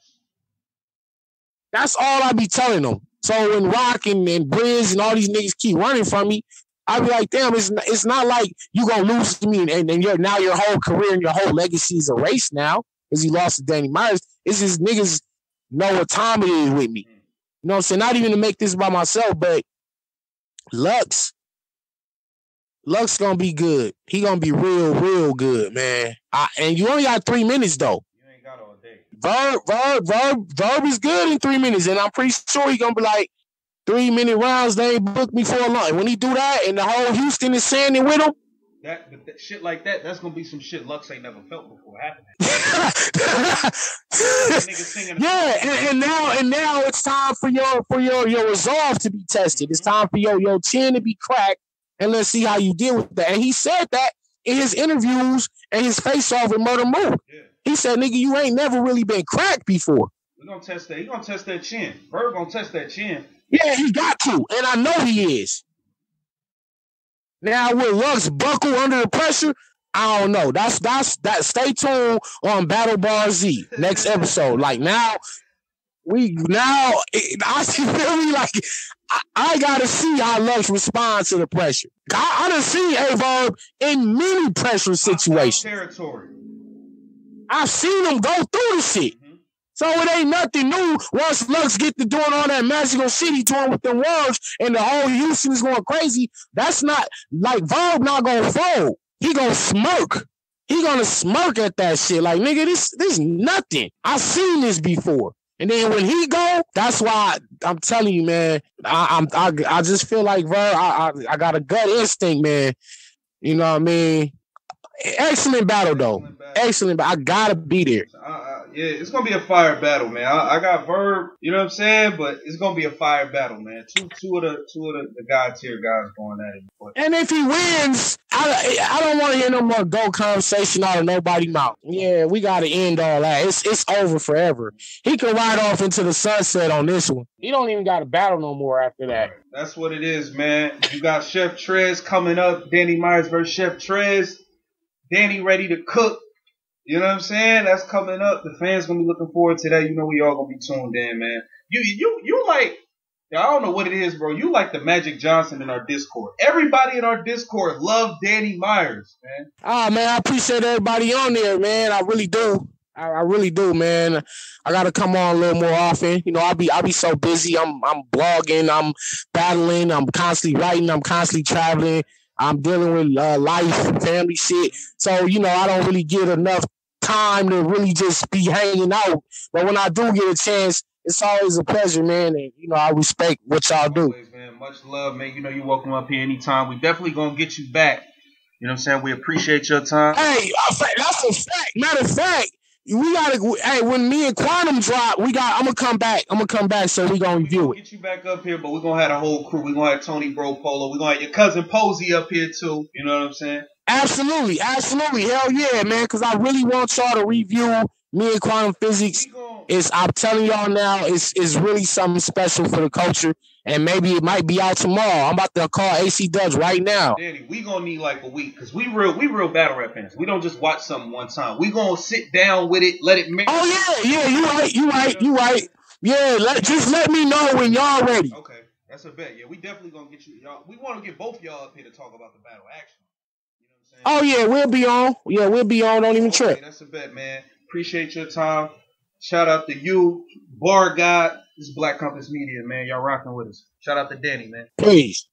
Speaker 2: That's all I be telling them. So when Rock and Drizz and all these niggas keep running from me, I be like, damn, it's not like you gonna lose to me and now your whole career and your whole legacy is erased now because you lost to Danny Myers. It's just niggas know what time it is with me. You know what I'm saying? Not even to make this about myself, but Lux gonna be good. He gonna be real good, man. And you only got 3 minutes though.
Speaker 1: You ain't got all day.
Speaker 2: Verb is good in 3 minutes, and I'm pretty sure he gonna be like 3-minute rounds. They ain't booked me for a long. And when he do that, and the whole Houston is standing with him,
Speaker 1: that shit like that's gonna be some shit Lux ain't never felt before happening.
Speaker 2: Yeah, and now it's time for your resolve to be tested. It's time for your chin to be cracked, and let's see how you deal with that. And he said that in his interviews and his face-off with Murder Moon. Yeah. He said, nigga, you ain't never really been cracked before.
Speaker 1: We're gonna test that. He gonna test that chin. Verb gonna test that chin.
Speaker 2: Yeah, he got to, and I know he is. Now, will Lux buckle under the pressure? I don't know. That's that. Stay tuned on Battle Bar Z next episode. Like I feel me like I gotta see how Lux responds to the pressure. I done seen Verb in many pressure situations.
Speaker 1: Territory.
Speaker 2: I've seen him go through the shit. So it ain't nothing new once Lux get to doing all that Magical City touring with them words and the whole Houston is going crazy. That's not, like, Verb not gonna fold. He gonna smirk. He gonna smirk at that shit. Like, nigga, this nothing. I've seen this before. And then when he go, that's why I'm telling you, man, I just feel like Verb, I got a gut instinct, man. You know what I mean? Excellent battle, though. Excellent. I gotta be there.
Speaker 1: Yeah, it's gonna be a fire battle, man. I got Verb, you know what I'm saying? But it's gonna be a fire battle, man. Two of the God tier guys going at it.
Speaker 2: And if he wins, I don't want to hear no more GOAT conversation out of nobody's mouth. Yeah, we gotta end all that. It's over forever. He can ride off into the sunset on this one. He don't even got to battle no more after that.
Speaker 1: Right. That's what it is, man. You got Chef Trez coming up. Danny Myers versus Chef Trez. Danny ready to cook. You know what I'm saying? That's coming up. The fans gonna be looking forward to that. You know we all gonna be tuned in, man. You like, I don't know what it is, bro. You like the Magic Johnson in our Discord. Everybody in our Discord love Danny Myers, man.
Speaker 2: Ah, man, I appreciate everybody on there, man. I really do. I really do, man. I gotta come on a little more often. You know, I be so busy. I'm blogging, I'm battling, I'm constantly writing, I'm constantly traveling. I'm dealing with life, family shit. So, you know, I don't really get enough time to really just be hanging out. But when I do get a chance, it's always a pleasure, man. And, you know, I respect what y'all do.
Speaker 1: Always, man. Much love, man. You know you're welcome up here anytime. We definitely going to get you back. You know what I'm saying? We appreciate your time.
Speaker 2: Hey, that's a fact. Matter of fact, we gotta. Hey, when me and Quantum drop, I'm gonna come back. So we gonna review it.
Speaker 1: Get you back up here, but we're gonna have a whole crew. We're gonna have Tony Bro Polo. We're gonna have your cousin Posey up here too. You know what I'm saying?
Speaker 2: Absolutely. Hell yeah, man. Because I really want y'all to review me and Quantum Physics. I'm telling y'all now, it's really something special for the culture. And maybe it might be out tomorrow. I'm about to call AC Dubs right now.
Speaker 1: Danny, we gonna need like a week because we real battle rap fans. We don't just watch something one time. We gonna sit down with it, let it make.
Speaker 2: Oh yeah, you right. Yeah, just let me know when y'all ready.
Speaker 1: Okay, That's a bet. Yeah, we definitely gonna get you, y'all. We want to get both y'all up here to talk about the battle action. You know what I'm
Speaker 2: Oh
Speaker 1: saying?
Speaker 2: yeah, we'll be on. Yeah, we'll be on. Don't even
Speaker 1: Okay,
Speaker 2: trip.
Speaker 1: that's a bet, man. Appreciate your time. Shout out to you, Bar God. This is Black Compass Media, man. Y'all rocking with us. Shout out to Danny, man.
Speaker 2: Peace.